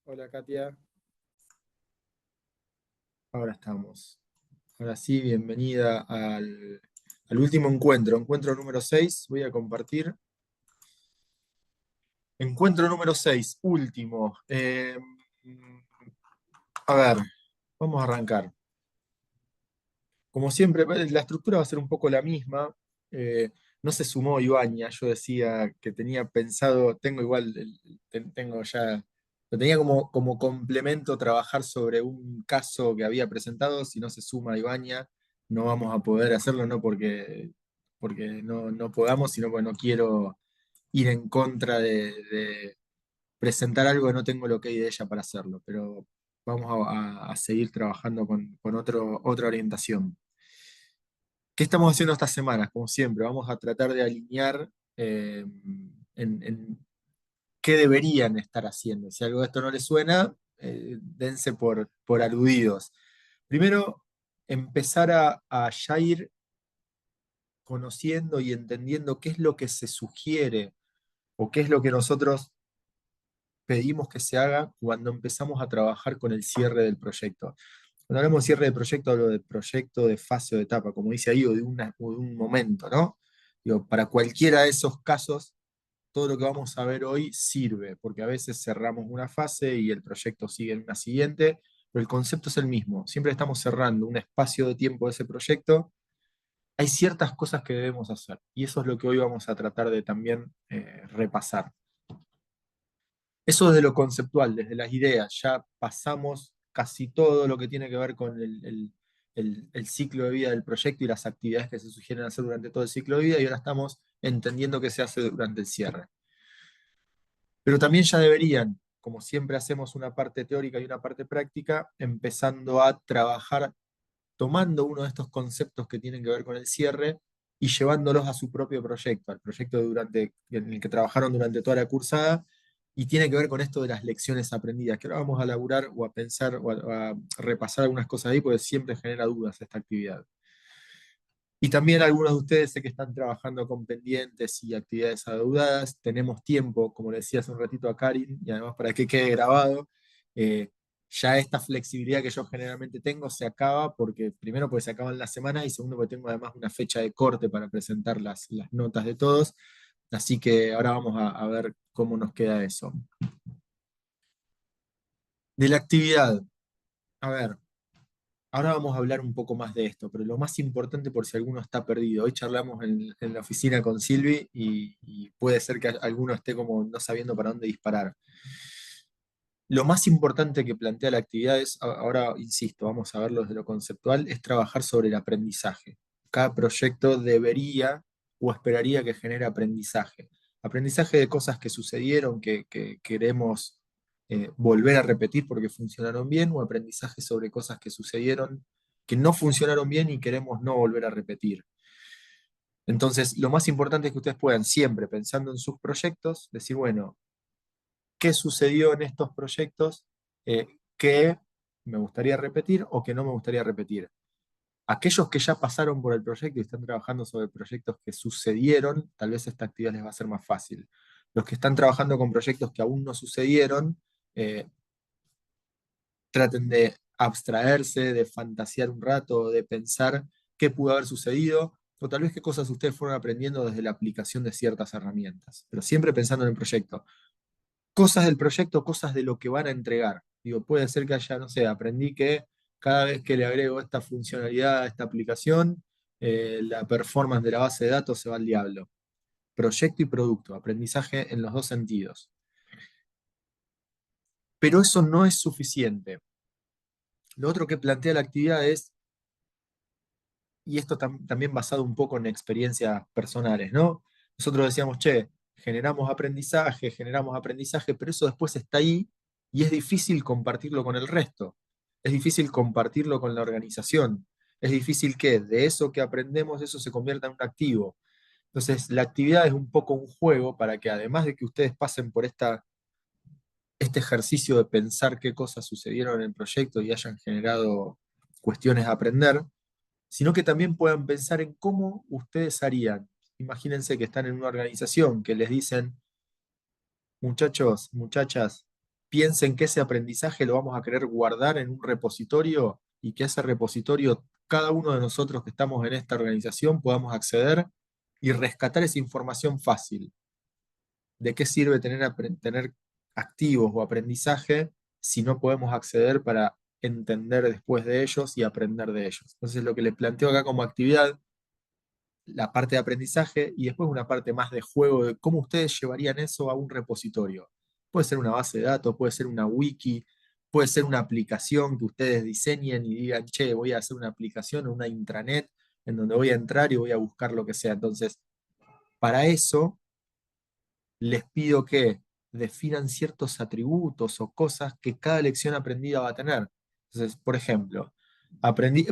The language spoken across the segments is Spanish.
Hola Katia, ahora estamos. Ahora sí, bienvenida al último encuentro, encuentro número 6. Voy a compartir. Encuentro número 6, último. A ver, vamos a arrancar. Como siempre, la estructura va a ser un poco la misma. Eh, no se sumó Ibaña, yo decía que tenía pensado, tengo igual, tengo ya, lo tenía como complemento trabajar sobre un caso que había presentado. Si no se suma Ibaña, no vamos a poder hacerlo, no porque no podamos, sino porque no quiero ir en contra de presentar algo que no tengo el ok de ella para hacerlo, pero vamos a seguir trabajando con otra orientación. ¿Qué estamos haciendo estas semanas? Como siempre, vamos a tratar de alinear en qué deberían estar haciendo. Si algo de esto no les suena, dense por aludidos. Primero, empezar a ya ir conociendo y entendiendo qué es lo que se sugiere o qué es lo que nosotros pedimos que se haga cuando empezamos a trabajar con el cierre del proyecto. Cuando hablamos de cierre de proyecto, hablo de proyecto, de fase o de etapa, como dice ahí, o de un momento, ¿no? Digo, para cualquiera de esos casos, todo lo que vamos a ver hoy sirve, porque a veces cerramos una fase y el proyecto sigue en una siguiente, pero el concepto es el mismo. Siempre estamos cerrando un espacio de tiempo de ese proyecto. Hay ciertas cosas que debemos hacer, y eso es lo que hoy vamos a tratar de también repasar. Eso desde lo conceptual, desde las ideas. Ya pasamos casi todo lo que tiene que ver con el ciclo de vida del proyecto y las actividades que se sugieren hacer durante todo el ciclo de vida, y ahora estamos entendiendo qué se hace durante el cierre. Pero también ya deberían, como siempre hacemos una parte teórica y una parte práctica, empezando a trabajar tomando uno de estos conceptos que tienen que ver con el cierre y llevándolos a su propio proyecto, al proyecto en el que trabajaron durante toda la cursada, y tiene que ver con esto de las lecciones aprendidas, que ahora vamos a laburar o a pensar o a repasar algunas cosas ahí, porque siempre genera dudas esta actividad. Y también algunos de ustedes sé que están trabajando con pendientes y actividades adeudadas. Tenemos tiempo, como le decía hace un ratito a Karin, y además para que quede grabado, eh, ya esta flexibilidad que yo generalmente tengo se acaba porque, primero, porque se acaban las semanas, y segundo, porque tengo además una fecha de corte para presentar las notas de todos. Así que ahora vamos a ver cómo nos queda eso. De la actividad, a ver. Ahora vamos a hablar un poco más de esto, pero lo más importante por si alguno está perdido. Hoy charlamos en la oficina con Silvi y puede ser que alguno esté como no sabiendo para dónde disparar. Lo más importante que plantea la actividad es, ahora insisto, vamos a verlo desde lo conceptual, es trabajar sobre el aprendizaje. Cada proyecto debería o esperaría que genere aprendizaje. Aprendizaje de cosas que sucedieron, que queremos volver a repetir porque funcionaron bien, o aprendizaje sobre cosas que sucedieron que no funcionaron bien y queremos no volver a repetir. Entonces, lo más importante es que ustedes puedan siempre, pensando en sus proyectos, decir, bueno, qué sucedió en estos proyectos que me gustaría repetir o que no me gustaría repetir. Aquellos que ya pasaron por el proyecto y están trabajando sobre proyectos que sucedieron, tal vez esta actividad les va a ser más fácil. Los que están trabajando con proyectos que aún no sucedieron, eh, traten de abstraerse, de fantasear un rato, de pensar qué pudo haber sucedido, o tal vez qué cosas ustedes fueron aprendiendo desde la aplicación de ciertas herramientas, pero siempre pensando en el proyecto. Cosas del proyecto, cosas de lo que van a entregar. Digo, puede ser que haya, no sé, aprendí que cada vez que le agrego esta funcionalidad a esta aplicación, la performance de la base de datos se va al diablo. Proyecto y producto, aprendizaje en los dos sentidos. Pero eso no es suficiente. Lo otro que plantea la actividad es, y esto también basado un poco en experiencias personales, ¿no? Nosotros decíamos, che, generamos aprendizaje, pero eso después está ahí y es difícil compartirlo con el resto. Es difícil compartirlo con la organización. Es difícil que de eso que aprendemos, eso se convierta en un activo. Entonces, la actividad es un poco un juego para que además de que ustedes pasen por este ejercicio de pensar qué cosas sucedieron en el proyecto y hayan generado cuestiones a aprender, sino que también puedan pensar en cómo ustedes harían. Imagínense que están en una organización que les dicen, muchachos, muchachas, piensen que ese aprendizaje lo vamos a querer guardar en un repositorio y que ese repositorio, cada uno de nosotros que estamos en esta organización podamos acceder y rescatar esa información fácil. ¿De qué sirve tener activos o aprendizaje si no podemos acceder para entender después de ellos y aprender de ellos? Entonces, lo que les planteo acá como actividad, la parte de aprendizaje y después una parte más de juego de cómo ustedes llevarían eso a un repositorio. Puede ser una base de datos, puede ser una wiki, puede ser una aplicación que ustedes diseñen y digan, che, voy a hacer una aplicación o una intranet en donde voy a entrar y voy a buscar lo que sea. Entonces, para eso les pido que definan ciertos atributos o cosas que cada lección aprendida va a tener. Entonces, por ejemplo,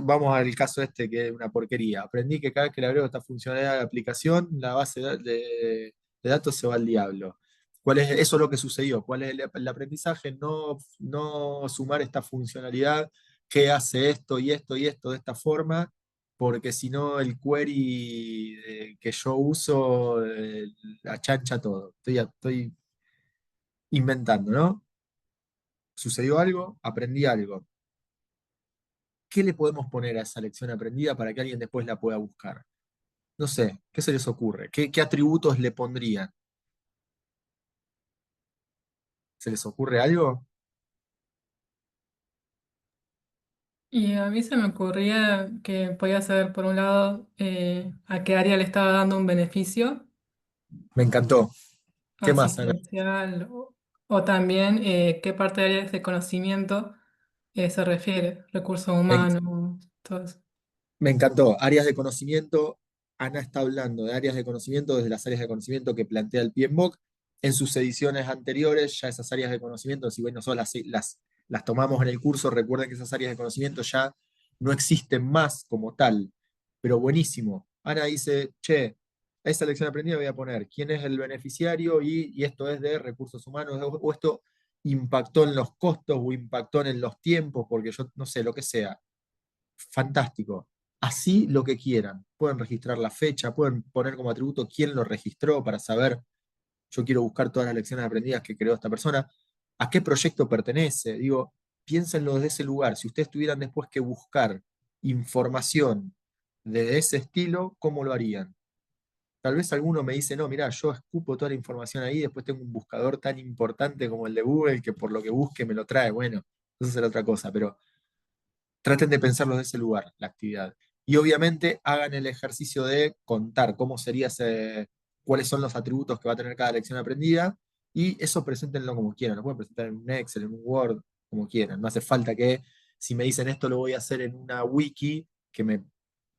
vamos al caso este que es una porquería. Aprendí que cada vez que le agrego esta funcionalidad de la aplicación, la base de datos se va al diablo. Eso es lo que sucedió. ¿Cuál es el aprendizaje? No sumar esta funcionalidad que hace esto y esto y esto de esta forma, porque si no el query que yo uso achancha todo. Estoy inventando, ¿no? Sucedió algo, aprendí algo. ¿Qué le podemos poner a esa lección aprendida para que alguien después la pueda buscar? No sé, ¿qué se les ocurre? ¿Qué atributos le pondrían? ¿Se les ocurre algo? Y a mí se me ocurría que podía ser, por un lado, a qué área le estaba dando un beneficio Me encantó. ¿Qué más, Ana? asistencial o también qué parte de áreas de conocimiento se refiere, recursos Me, humanos, todo eso. Me encantó. Áreas de conocimiento. Ana está hablando de áreas de conocimiento desde las áreas de conocimiento que plantea el PMBOK. En sus ediciones anteriores, ya esas áreas de conocimiento, si bien nosotros las tomamos en el curso, recuerden que esas áreas de conocimiento ya no existen más como tal. Pero buenísimo. Ana dice, che, a esa lección aprendida voy a poner quién es el beneficiario y esto es de recursos humanos, o esto impactó en los costos o impactó en los tiempos, porque yo no sé, lo que sea fantástico. Así lo que quieran. Pueden registrar la fecha, pueden poner como atributo quién lo registró para saber, yo quiero buscar todas las lecciones aprendidas que creó esta persona, a qué proyecto pertenece. Digo, piénsenlo desde ese lugar. Si ustedes tuvieran después que buscar información de ese estilo, ¿cómo lo harían? Tal vez alguno me dice, no, mira, yo escupo toda la información ahí, después tengo un buscador tan importante como el de Google que por lo que busque me lo trae. Bueno, eso será otra cosa, pero traten de pensarlo de ese lugar, la actividad. Y obviamente hagan el ejercicio de contar cómo sería cuáles son los atributos que va a tener cada lección aprendida, y eso preséntenlo como quieran. Lo pueden presentar en un Excel, en un Word, como quieran. No hace falta que, si me dicen esto lo voy a hacer en una wiki, que me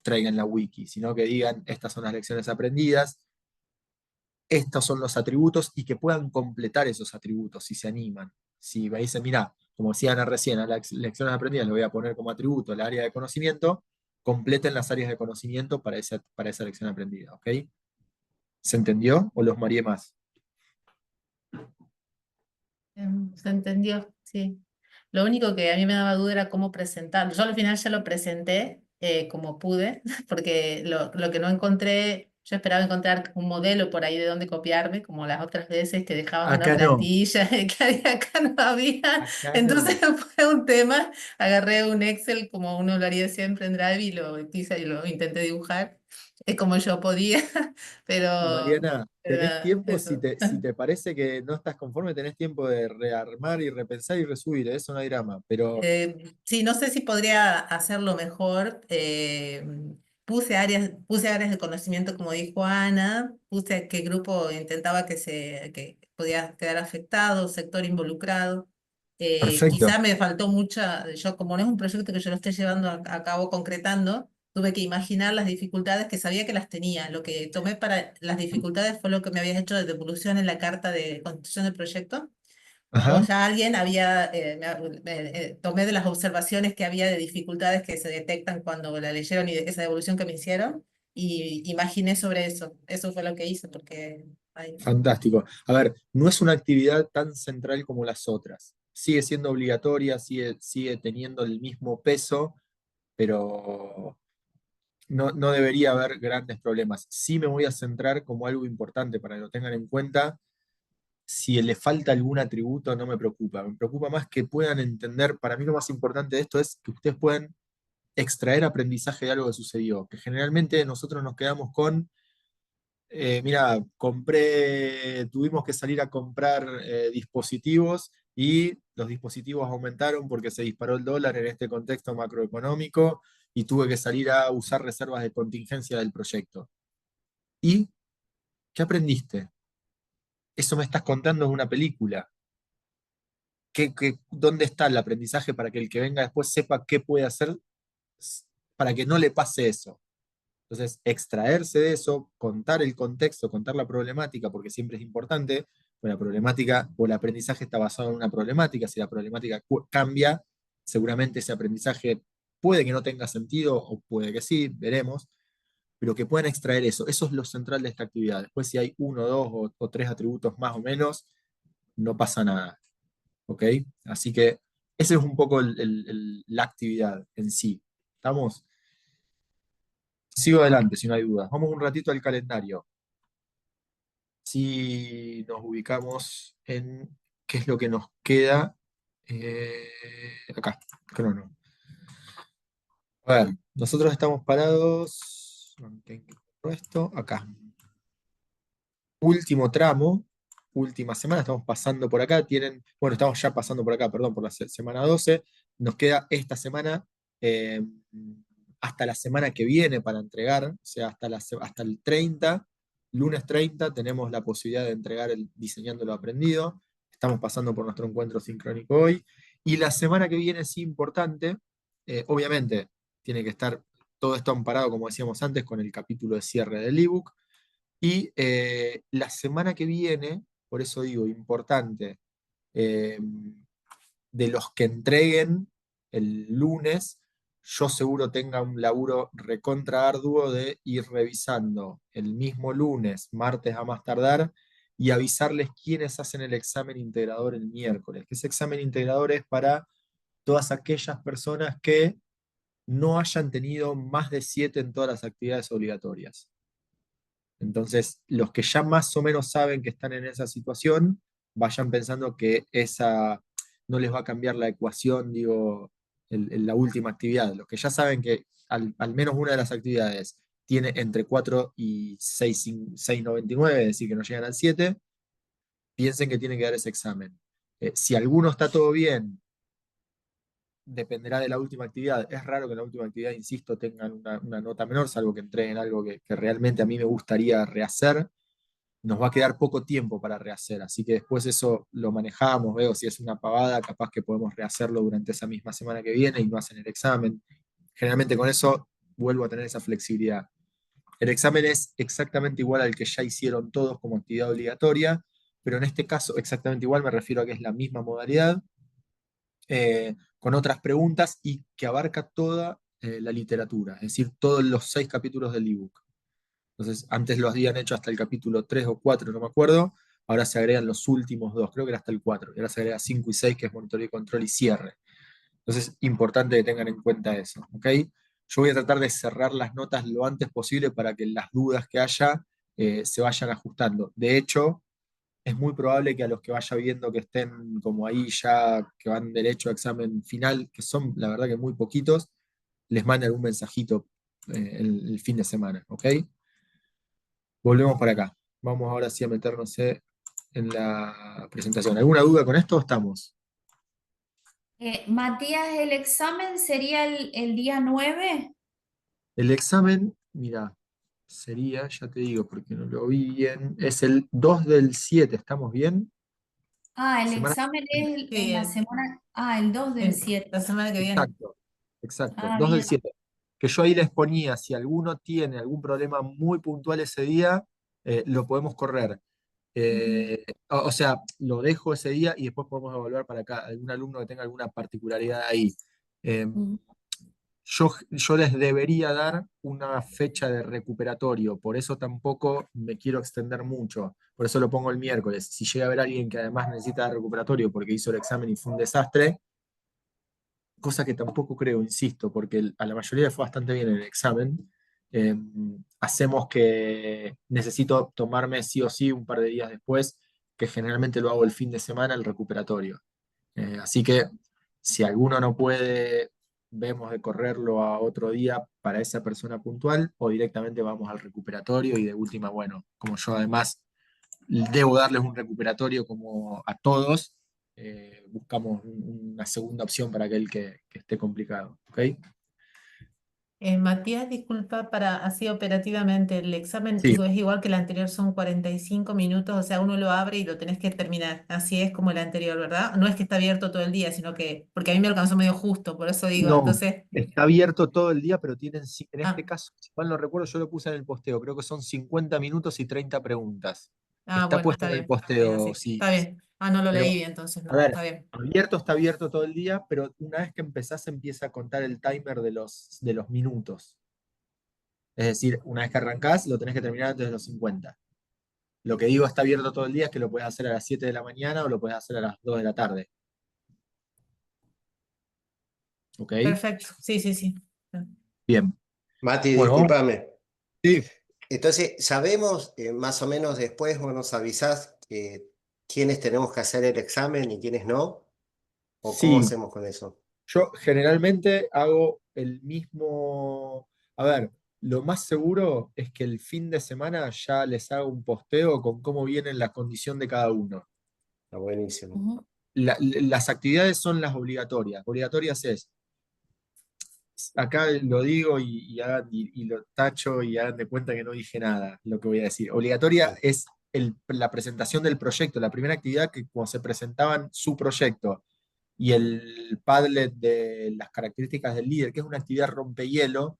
traigan la wiki, sino que digan, estas son las lecciones aprendidas, estos son los atributos y que puedan completar esos atributos si se animan. Si me dicen, mira, como decía Ana recién, a las lecciones aprendidas le voy a poner como atributo el área de conocimiento, completen las áreas de conocimiento para esa lección aprendida, ¿ok? ¿Se entendió o los mareé más? Se entendió, sí. Lo único que a mí me daba duda era cómo presentarlo. Yo al final ya lo presenté como pude, porque lo que no encontré, yo esperaba encontrar un modelo por ahí de donde copiarme, como las otras veces que dejabas una Acá no, plantilla que acá no había. acá Entonces no. fue un tema, agarré un Excel como uno lo haría siempre en Drive y lo quise y lo intenté dibujar como yo podía, pero, Mariana, tenés pero tiempo, eso. si te parece que no estás conforme, tenés tiempo de rearmar y repensar y resubir, eso no hay drama, pero Sí, no sé si podría hacerlo mejor. Puse áreas de conocimiento, como dijo Ana, puse a qué grupo intentaba que podía quedar afectado, sector involucrado. perfecto. Quizá me faltó mucha, yo como no es un proyecto que yo lo esté llevando a cabo concretando, tuve que imaginar las dificultades que sabía que las tenía. Lo que tomé para las dificultades fue lo que me habías hecho de devolución en la carta de constitución del proyecto. Como Ajá, ya alguien había, tomé de las observaciones que había de dificultades que se detectan cuando la leyeron y de esa devolución que me hicieron, y imaginé sobre eso. Eso fue lo que hice, porque hay... fantástico. A ver, no es una actividad tan central como las otras. Sigue siendo obligatoria, sigue teniendo el mismo peso, pero no debería haber grandes problemas. Sí me voy a centrar como algo importante para que lo tengan en cuenta. si le falta algún atributo, no me preocupa. Me preocupa más que puedan entender, para mí lo más importante de esto es que ustedes puedan extraer aprendizaje de algo que sucedió, que generalmente nosotros nos quedamos con, mira, tuvimos que salir a comprar dispositivos y los dispositivos aumentaron porque se disparó el dólar en este contexto macroeconómico y tuve que salir a usar reservas de contingencia del proyecto. ¿Y qué aprendiste? Eso me estás contando es una película. ¿Dónde está el aprendizaje para que el que venga después sepa qué puede hacer para que no le pase eso? Entonces, extraerse de eso, contar el contexto, contar la problemática, porque siempre es importante, pues la problemática o el aprendizaje está basado en una problemática. Si la problemática cambia, seguramente ese aprendizaje puede que no tenga sentido o puede que sí, veremos, pero que puedan extraer eso. Eso es lo central de esta actividad. Después, si hay uno, dos o tres atributos más o menos, no pasa nada. ¿Ok? Así que esa es un poco la actividad en sí. ¿Estamos? Sigo adelante, si no hay dudas. Vamos un ratito al calendario. Si nos ubicamos en qué es lo que nos queda. eh, Acá, crono. A ver, nosotros estamos parados. Esto, acá. Último tramo, última semana, estamos pasando por acá, bueno, estamos ya pasando por acá, perdón, por la semana 12, nos queda esta semana eh, hasta la semana que viene para entregar, o sea, hasta el 30, lunes 30, tenemos la posibilidad de entregar el diseñando lo aprendido, estamos pasando por nuestro encuentro sincrónico hoy, y la semana que viene es importante, obviamente tiene que estar todo esto amparado, como decíamos antes, con el capítulo de cierre del ebook, y la semana que viene, por eso digo, importante, eh, de los que entreguen el lunes, yo seguro tenga un laburo recontra arduo de ir revisando el mismo lunes, martes a más tardar, y avisarles quiénes hacen el examen integrador el miércoles. Que ese examen integrador es para todas aquellas personas que no hayan tenido más de 7 en todas las actividades obligatorias. Entonces, los que ya más o menos saben que están en esa situación, vayan pensando que esa no les va a cambiar la ecuación, digo, en la última actividad. Los que ya saben que al menos una de las actividades tiene entre 4 y 6,99, es decir, que no llegan al 7, piensen que tienen que dar ese examen. Si alguno está todo bien, dependerá de la última actividad. Es raro que en la última actividad, insisto, tengan una nota menor, salvo que entreguen algo que realmente a mí me gustaría rehacer. Nos va a quedar poco tiempo para rehacer, así que después eso lo manejamos, veo si es una pavada, capaz que podemos rehacerlo durante esa misma semana que viene y no hacen el examen. Generalmente con eso vuelvo a tener esa flexibilidad. El examen es exactamente igual al que ya hicieron todos como actividad obligatoria, pero en este caso exactamente igual me refiero a que es la misma modalidad, con otras preguntas y que abarca toda la literatura, es decir, todos los 6 capítulos del ebook. Entonces, antes lo habían hecho hasta el capítulo 3 o 4, no me acuerdo, ahora se agregan los últimos 2, creo que era hasta el 4, y ahora se agrega 5 y 6, que es monitoreo y control y cierre. Entonces, importante que tengan en cuenta eso, ¿ok? Yo voy a tratar de cerrar las notas lo antes posible para que las dudas que haya se vayan ajustando. De hecho, es muy probable que a los que vaya viendo que estén como ahí ya, que van derecho a examen final, que son la verdad que muy poquitos, les mande algún mensajito el fin de semana, ¿ok? Volvemos para acá. Vamos ahora sí a meternos en la presentación. ¿Alguna duda con esto? Estamos. Matías, ¿el examen sería el día 9? El examen, mira, sería, ya te digo porque no lo vi bien, es el 2 del 7, ¿estamos bien? Ah, el Semana. examen es Sí, en la semana. Ah, el 2 del 7. la semana que viene. Exacto, exacto, Ah, 2 del bien. 7. Que yo ahí les ponía, si alguno tiene algún problema muy puntual ese día, lo podemos correr. Ujú, O sea, lo dejo ese día y después podemos evaluar para acá algún alumno que tenga alguna particularidad ahí. Eh, ujú. yo les debería dar una fecha de recuperatorio, por eso tampoco me quiero extender mucho, por eso lo pongo el miércoles. Si llega a haber alguien que además necesita recuperatorio porque hizo el examen y fue un desastre, cosa que tampoco creo, insisto, porque a la mayoría fue bastante bien el examen, hacemos que necesito tomarme sí o sí un par de días después, que generalmente lo hago el fin de semana, el recuperatorio. Así que si alguno no puede, vemos de correrlo a otro día para esa persona puntual o directamente vamos al recuperatorio y de última, bueno, como yo además debo darles un recuperatorio como a todos, buscamos una segunda opción para aquel que esté complicado. ¿Ok? Matías, disculpa, para así operativamente, el examen Sí, es igual que el anterior, son 45 minutos, o sea, uno lo abre y lo tenés que terminar. Así es como el anterior, ¿verdad? No es que está abierto todo el día, sino que, porque a mí me alcanzó medio justo, por eso digo, no, entonces, está abierto todo el día, pero tienen, en este ah, caso, si mal no recuerdo, yo lo puse en el posteo, creo que son 50 minutos y 30 preguntas. Está bueno, puesto en el está bien posteo, así, sí. está bien. Ah, no lo leí Pero, bien, entonces a no, ver, está bien. abierto está abierto todo el día, pero una vez que empezás empieza a contar el timer de los minutos. Es decir, una vez que arrancás, lo tenés que terminar antes de los 50. Lo que digo está abierto todo el día es que lo puedes hacer a las 7 de la mañana o lo puedes hacer a las 2 de la tarde. ¿Ok? Perfecto, sí, sí, sí. Bien. Mati, Bueno, vamos. discúlpame. Sí, Entonces, ¿sabemos más o menos después, vos nos avisás quiénes tenemos que hacer el examen y quiénes no? ¿O cómo sí. hacemos con eso? Yo generalmente hago el mismo. A ver, lo más seguro es que el fin de semana ya les hago un posteo con cómo viene la condición de cada uno. Está buenísimo. Ujú. Las actividades son las obligatorias. Obligatorias es, acá lo digo y lo tacho y hagan de cuenta que no dije nada, lo que voy a decir. Obligatoria es la presentación del proyecto, la primera actividad que cuando se presentaban su proyecto y el Padlet de las características del líder, que es una actividad rompehielo,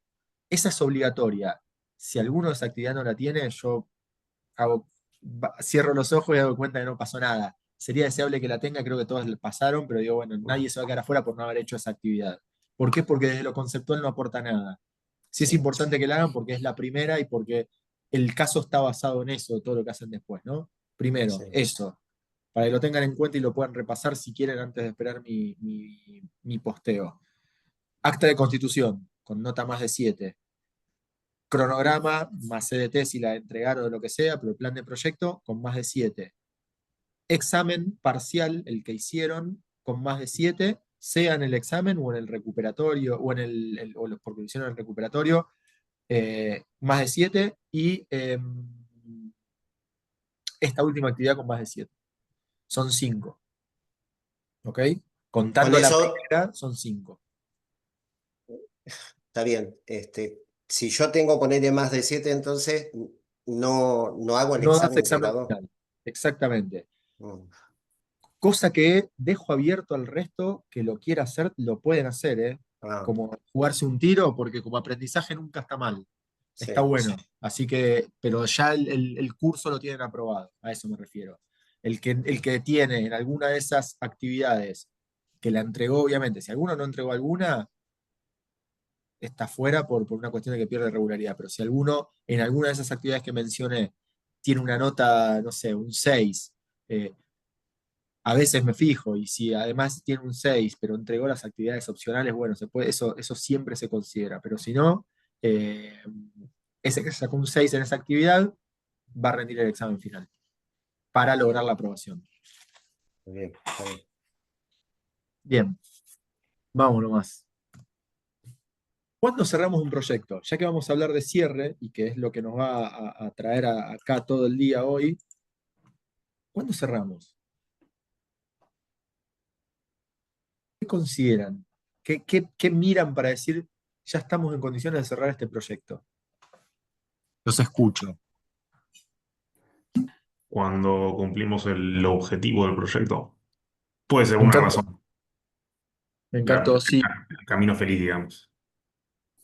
esa es obligatoria. Si alguno de esa actividad no la tiene, yo cierro los ojos y hago cuenta que no pasó nada. Sería deseable que la tenga, creo que todos le pasaron, pero digo, bueno, nadie se va a quedar afuera por no haber hecho esa actividad. ¿Por qué? Porque desde lo conceptual no aporta nada. Sí es Sí, importante que la hagan porque es la primera y porque el caso está basado en eso, todo lo que hacen después, ¿no? Primero, sí. eso, para que lo tengan en cuenta y lo puedan repasar si quieren antes de esperar mi posteo. Acta de constitución, con nota más de 7. Cronograma más CDT si la entregaron o lo que sea, pero el plan de proyecto con más de 7. Examen parcial, el que hicieron, con más de 7, sea en el examen o en el recuperatorio, o o porque lo hicieron en el recuperatorio, más de 7, y esta última actividad con más de 7. Son 5. ¿Ok? Con Contando la eso primera, son 5. está bien. Si yo tengo ponerle más de 7, entonces no hago el No das examen examen integrado. final. Exactamente. Mm, Cosa que dejo abierto al resto que lo quiera hacer, lo pueden hacer, ¿eh? ah, Como jugarse un tiro, porque como aprendizaje nunca está mal. Está sí. bueno. Así que, pero ya el curso lo tienen aprobado, a eso me refiero. El que tiene en alguna de esas actividades que la entregó, obviamente, si alguno no entregó alguna, está fuera por una cuestión de que pierde regularidad. Pero si alguno en alguna de esas actividades que mencioné tiene una nota, no sé, un 6, a veces me fijo, y si además tiene un 6 pero entregó las actividades opcionales, bueno, eso siempre se considera. Pero si no, eh, ese que sacó un 6 en esa actividad va a rendir el examen final para lograr la aprobación. Está bien, está bien. Bien, vamos nomás. ¿Cuándo cerramos un proyecto? Ya que vamos a hablar de cierre, y que es lo que nos va a traer acá todo el día hoy, ¿cuándo cerramos? ¿Qué consideran? ¿Qué miran para decir, ya estamos en condiciones de cerrar este proyecto? Los escucho. Cuando cumplimos el objetivo del proyecto. Puede ser Me una encantó, razón. me encantó, sí, El camino feliz, digamos.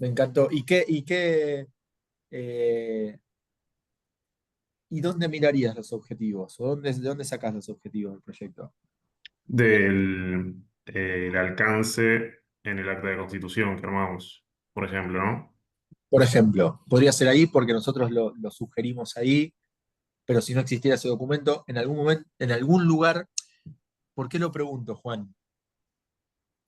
me encantó. Eh, ¿Y dónde mirarías los objetivos? ¿De dónde sacas los objetivos del proyecto? El alcance en el acta de constitución que armamos, por ejemplo, ¿no? Por ejemplo, podría ser ahí porque nosotros lo sugerimos ahí, pero si no existiera ese documento, en algún momento, en algún lugar, ¿por qué lo pregunto, Juan?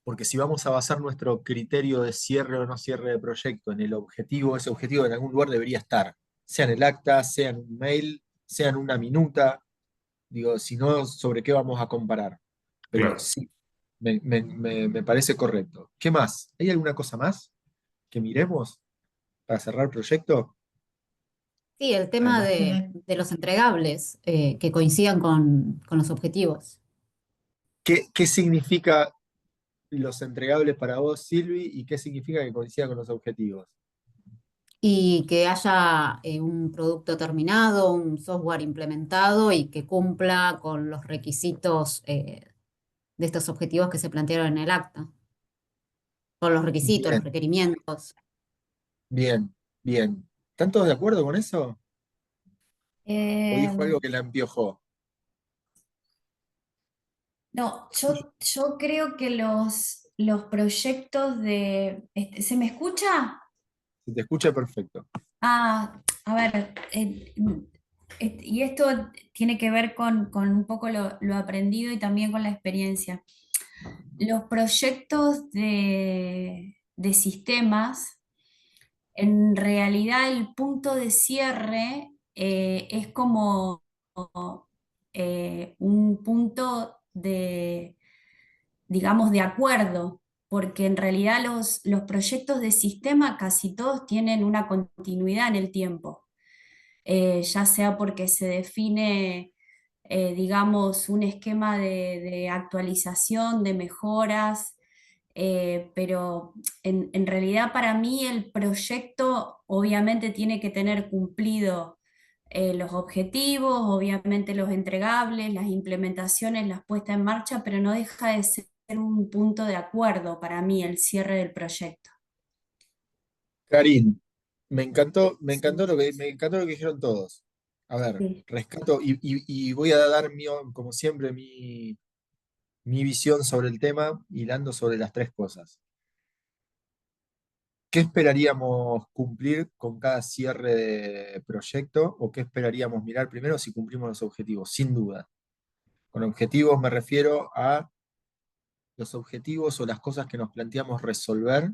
Porque si vamos a basar nuestro criterio de cierre o no cierre de proyecto en el objetivo, ese objetivo en algún lugar debería estar, sea en el acta, sea en un mail, sea en una minuta, Digo, si no, ¿sobre qué vamos a comparar? Pero Claro. sí, me parece correcto. ¿Qué más? ¿Hay alguna cosa más que miremos para cerrar el proyecto? Sí, el tema Además, de los entregables que coincidan con los objetivos ¿qué significa los entregables para vos, Silvi, y qué significa que coincida con los objetivos? y que haya un producto terminado, un software implementado y que cumpla con los requisitos de estos objetivos que se plantearon en el acta, con los requisitos, los Bien, requerimientos. bien, bien. ¿Están todos de acuerdo con eso? ¿O Eh, dijo algo que la empiojó? no, yo creo que los proyectos de... ¿se me escucha? Se te escucha perfecto. Ah, a ver, y esto tiene que ver con un poco lo aprendido y también con la experiencia. Los proyectos de sistemas, en realidad el punto de cierre es como un punto de, digamos, de acuerdo, porque en realidad los proyectos de sistema casi todos tienen una continuidad en el tiempo, ya sea porque se define, digamos, un esquema de actualización, de mejoras, pero en realidad para mí el proyecto obviamente tiene que tener cumplido los objetivos, obviamente los entregables, las implementaciones, las puestas en marcha, pero no deja de ser un punto de acuerdo para mí el cierre del proyecto. Karin, me Sí, encantó me encantó lo que dijeron todos. A ver, sí. rescato y voy a dar como siempre, mi visión sobre el tema, hilando sobre las tres cosas. ¿Qué esperaríamos cumplir con cada cierre de proyecto o qué esperaríamos mirar primero si cumplimos los objetivos? Sin duda. Con objetivos me refiero a los objetivos o las cosas que nos planteamos resolver,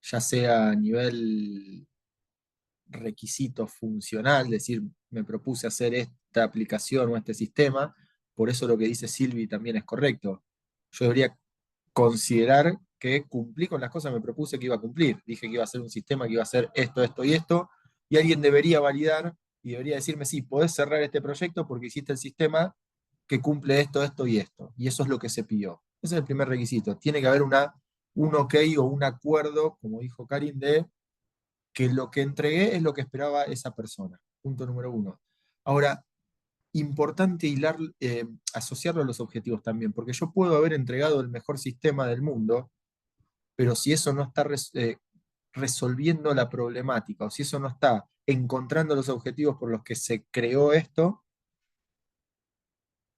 ya sea a nivel requisito funcional, es decir, me propuse hacer esta aplicación o este sistema, por eso lo que dice Silvi también es correcto. Yo debería considerar que cumplí con las cosas que me propuse que iba a cumplir. Dije que iba a ser un sistema que iba a hacer esto, esto y esto, y alguien debería validar y debería decirme, sí, podés cerrar este proyecto porque hiciste el sistema que cumple esto, esto y esto. Y eso es lo que se pidió. Ese es el primer requisito. Tiene que haber un ok o un acuerdo, como dijo Karin, de que lo que entregué es lo que esperaba esa persona. Punto número uno. Ahora, importante asociarlo a los objetivos también, porque yo puedo haber entregado el mejor sistema del mundo, pero si eso no está resolviendo la problemática, o si eso no está encontrando los objetivos por los que se creó esto,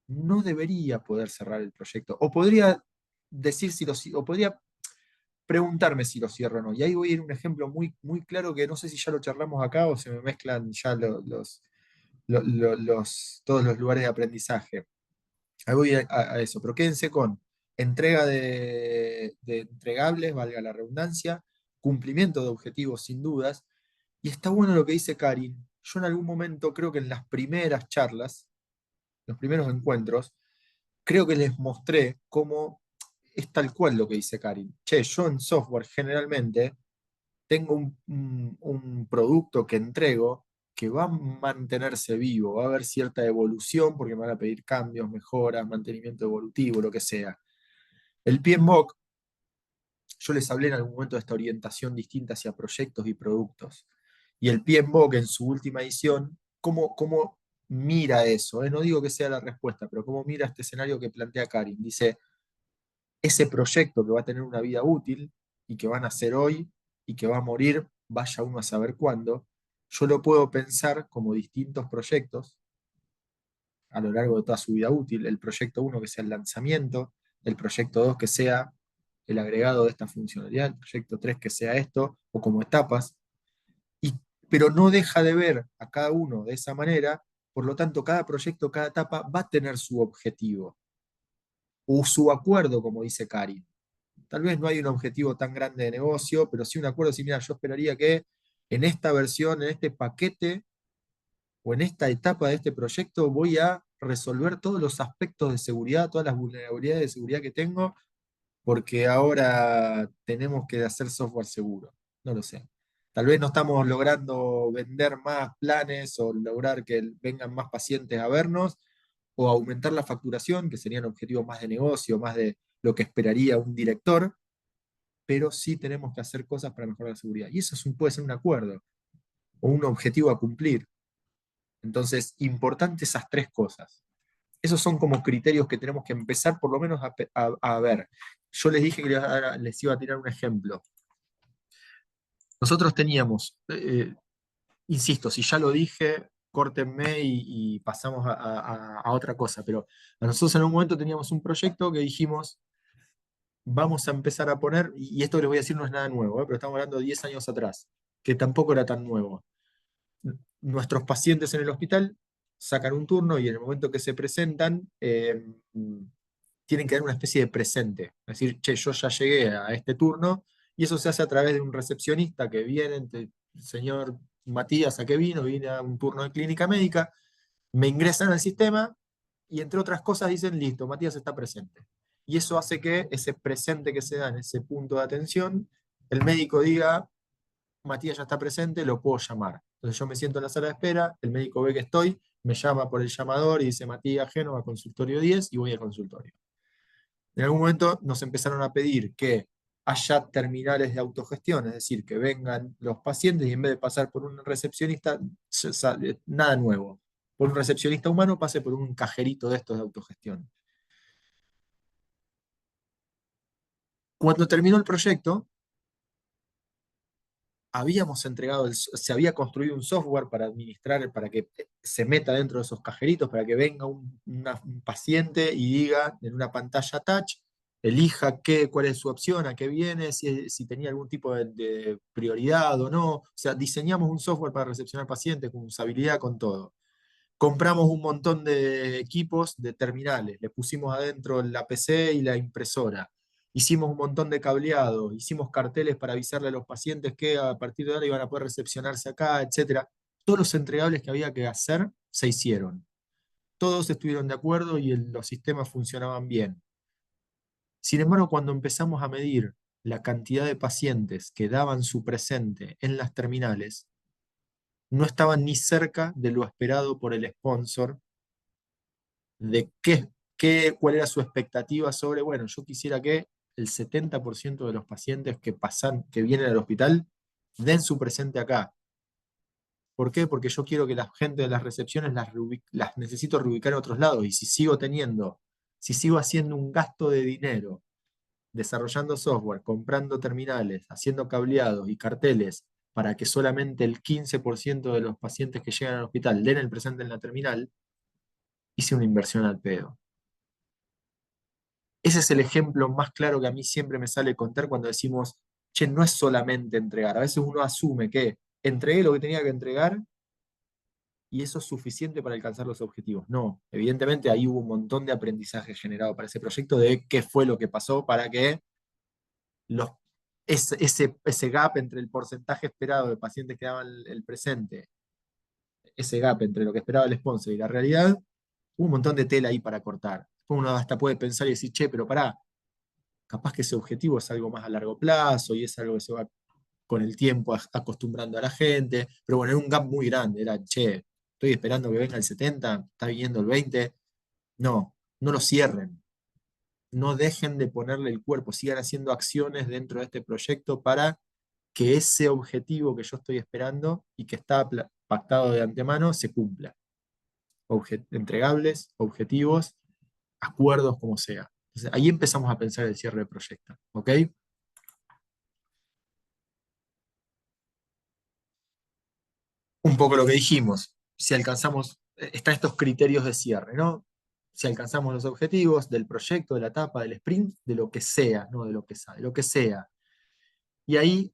no debería poder cerrar el proyecto. O podría decir o podría preguntarme si lo cierro o no. Y ahí voy a ir a un ejemplo muy, muy claro que no sé si ya lo charlamos acá o se me mezclan ya todos los lugares de aprendizaje. Ahí voy a eso, pero quédense con entrega de entregables, valga la redundancia, cumplimiento de objetivos sin dudas. Y está bueno lo que dice Karin. Yo en algún momento, creo que en las primeras charlas, los primeros encuentros, creo que les mostré cómo es tal cual lo que dice Karin. Che, yo en software generalmente tengo un producto que entrego que va a mantenerse vivo, va a haber cierta evolución porque me van a pedir cambios, mejoras, mantenimiento evolutivo, lo que sea. El PMBOK, yo les hablé en algún momento de esta orientación distinta hacia proyectos y productos. Y el PMBOK en su última edición, ¿cómo mira eso? No digo que sea la respuesta, pero cómo mira este escenario que plantea Karin. Dice, ese proyecto que va a tener una vida útil y que van a hacer hoy y que va a morir, vaya uno a saber cuándo, yo lo puedo pensar como distintos proyectos a lo largo de toda su vida útil. El proyecto 1 que sea el lanzamiento, el proyecto 2 que sea el agregado de esta funcionalidad, el proyecto 3 que sea esto, o como etapas, y, pero no deja de ver a cada uno de esa manera, por lo tanto, cada proyecto, cada etapa va a tener su objetivo o su acuerdo, como dice Cari. Tal vez no hay un objetivo tan grande de negocio, pero sí un acuerdo. Sí, mira, yo esperaría que en esta versión, en este paquete o en esta etapa de este proyecto voy a resolver todos los aspectos de seguridad, todas las vulnerabilidades de seguridad que tengo, porque ahora tenemos que hacer software seguro. No lo sé. Tal vez no estamos logrando vender más planes o lograr que vengan más pacientes a vernos, o aumentar la facturación, que serían objetivos más de negocio, más de lo que esperaría un director, pero sí tenemos que hacer cosas para mejorar la seguridad. Y eso puede ser un acuerdo o un objetivo a cumplir. Entonces, importante esas tres cosas. Esos son como criterios que tenemos que empezar por lo menos a ver. Yo les dije que les iba a tirar un ejemplo. Nosotros teníamos, insisto, si ya lo dije, córtenme y pasamos a otra cosa, pero nosotros en un momento teníamos un proyecto que dijimos, vamos a empezar a poner, y esto que les voy a decir no es nada nuevo, pero estamos hablando de 10 años atrás, que tampoco era tan nuevo. Nuestros pacientes en el hospital sacan un turno y en el momento que se presentan, tienen que dar una especie de presente. Es decir, che, yo ya llegué a este turno, y eso se hace a través de un recepcionista que viene, señor Matías, ¿a qué vino? Vine a un turno de clínica médica, me ingresan al sistema, y entre otras cosas dicen, listo, Matías está presente. Y eso hace que ese presente que se da en ese punto de atención, el médico diga, Matías ya está presente, lo puedo llamar. Entonces yo me siento en la sala de espera, el médico ve que estoy, me llama por el llamador y dice Matías Génova, consultorio 10, y voy al consultorio. En algún momento nos empezaron a pedir que haya terminales de autogestión, es decir, que vengan los pacientes y en vez de pasar por un recepcionista, nada nuevo, por un recepcionista humano pase por un cajerito de estos de autogestión. Cuando terminó el proyecto, habíamos entregado, se había construido un software para administrar, para que se meta dentro de esos cajeritos, para que venga un paciente y diga en una pantalla touch, elija cuál es su opción, a qué viene, si tenía algún tipo de prioridad o no. O sea, diseñamos un software para recepcionar pacientes con usabilidad, con todo. Compramos un montón de equipos de terminales, le pusimos adentro la PC y la impresora. Hicimos un montón de cableado, hicimos carteles para avisarle a los pacientes que a partir de ahora iban a poder recepcionarse acá, etc. Todos los entregables que había que hacer se hicieron. Todos estuvieron de acuerdo y los sistemas funcionaban bien. Sin embargo, cuando empezamos a medir la cantidad de pacientes que daban su presente en las terminales, no estaban ni cerca de lo esperado por el sponsor, de cuál era su expectativa sobre, bueno, yo quisiera que el 70% de los pacientes que vienen al hospital den su presente acá. ¿Por qué? Porque yo quiero que la gente de las recepciones las necesito reubicar en otros lados, y si sigo haciendo un gasto de dinero, desarrollando software, comprando terminales, haciendo cableados y carteles, para que solamente el 15% de los pacientes que llegan al hospital den el presente en la terminal, hice una inversión al pedo. Ese es el ejemplo más claro que a mí siempre me sale contar cuando decimos, che, no es solamente entregar. A veces uno asume que entregué lo que tenía que entregar y eso es suficiente para alcanzar los objetivos. No, evidentemente ahí hubo un montón de aprendizaje generado para ese proyecto de qué fue lo que pasó para que ese gap entre el porcentaje esperado de pacientes que daban el presente, ese gap entre lo que esperaba el sponsor y la realidad, hubo un montón de tela ahí para cortar. Uno hasta puede pensar y decir, che, pero pará, capaz que ese objetivo es algo más a largo plazo y es algo que se va con el tiempo acostumbrando a la gente, pero bueno, era un gap muy grande, era, che, estoy esperando que venga el 70, está viniendo el 20, no lo cierren, no dejen de ponerle el cuerpo, sigan haciendo acciones dentro de este proyecto para que ese objetivo que yo estoy esperando y que está pactado de antemano se cumpla. Entregables, objetivos, acuerdos, como sea. Entonces, ahí empezamos a pensar el cierre de proyecto, ¿ok? Un poco lo que dijimos, si alcanzamos, están estos criterios de cierre, ¿no? Si alcanzamos los objetivos del proyecto, de la etapa, del sprint, de lo que sea, no de lo que sabe, de lo que sea. Y ahí,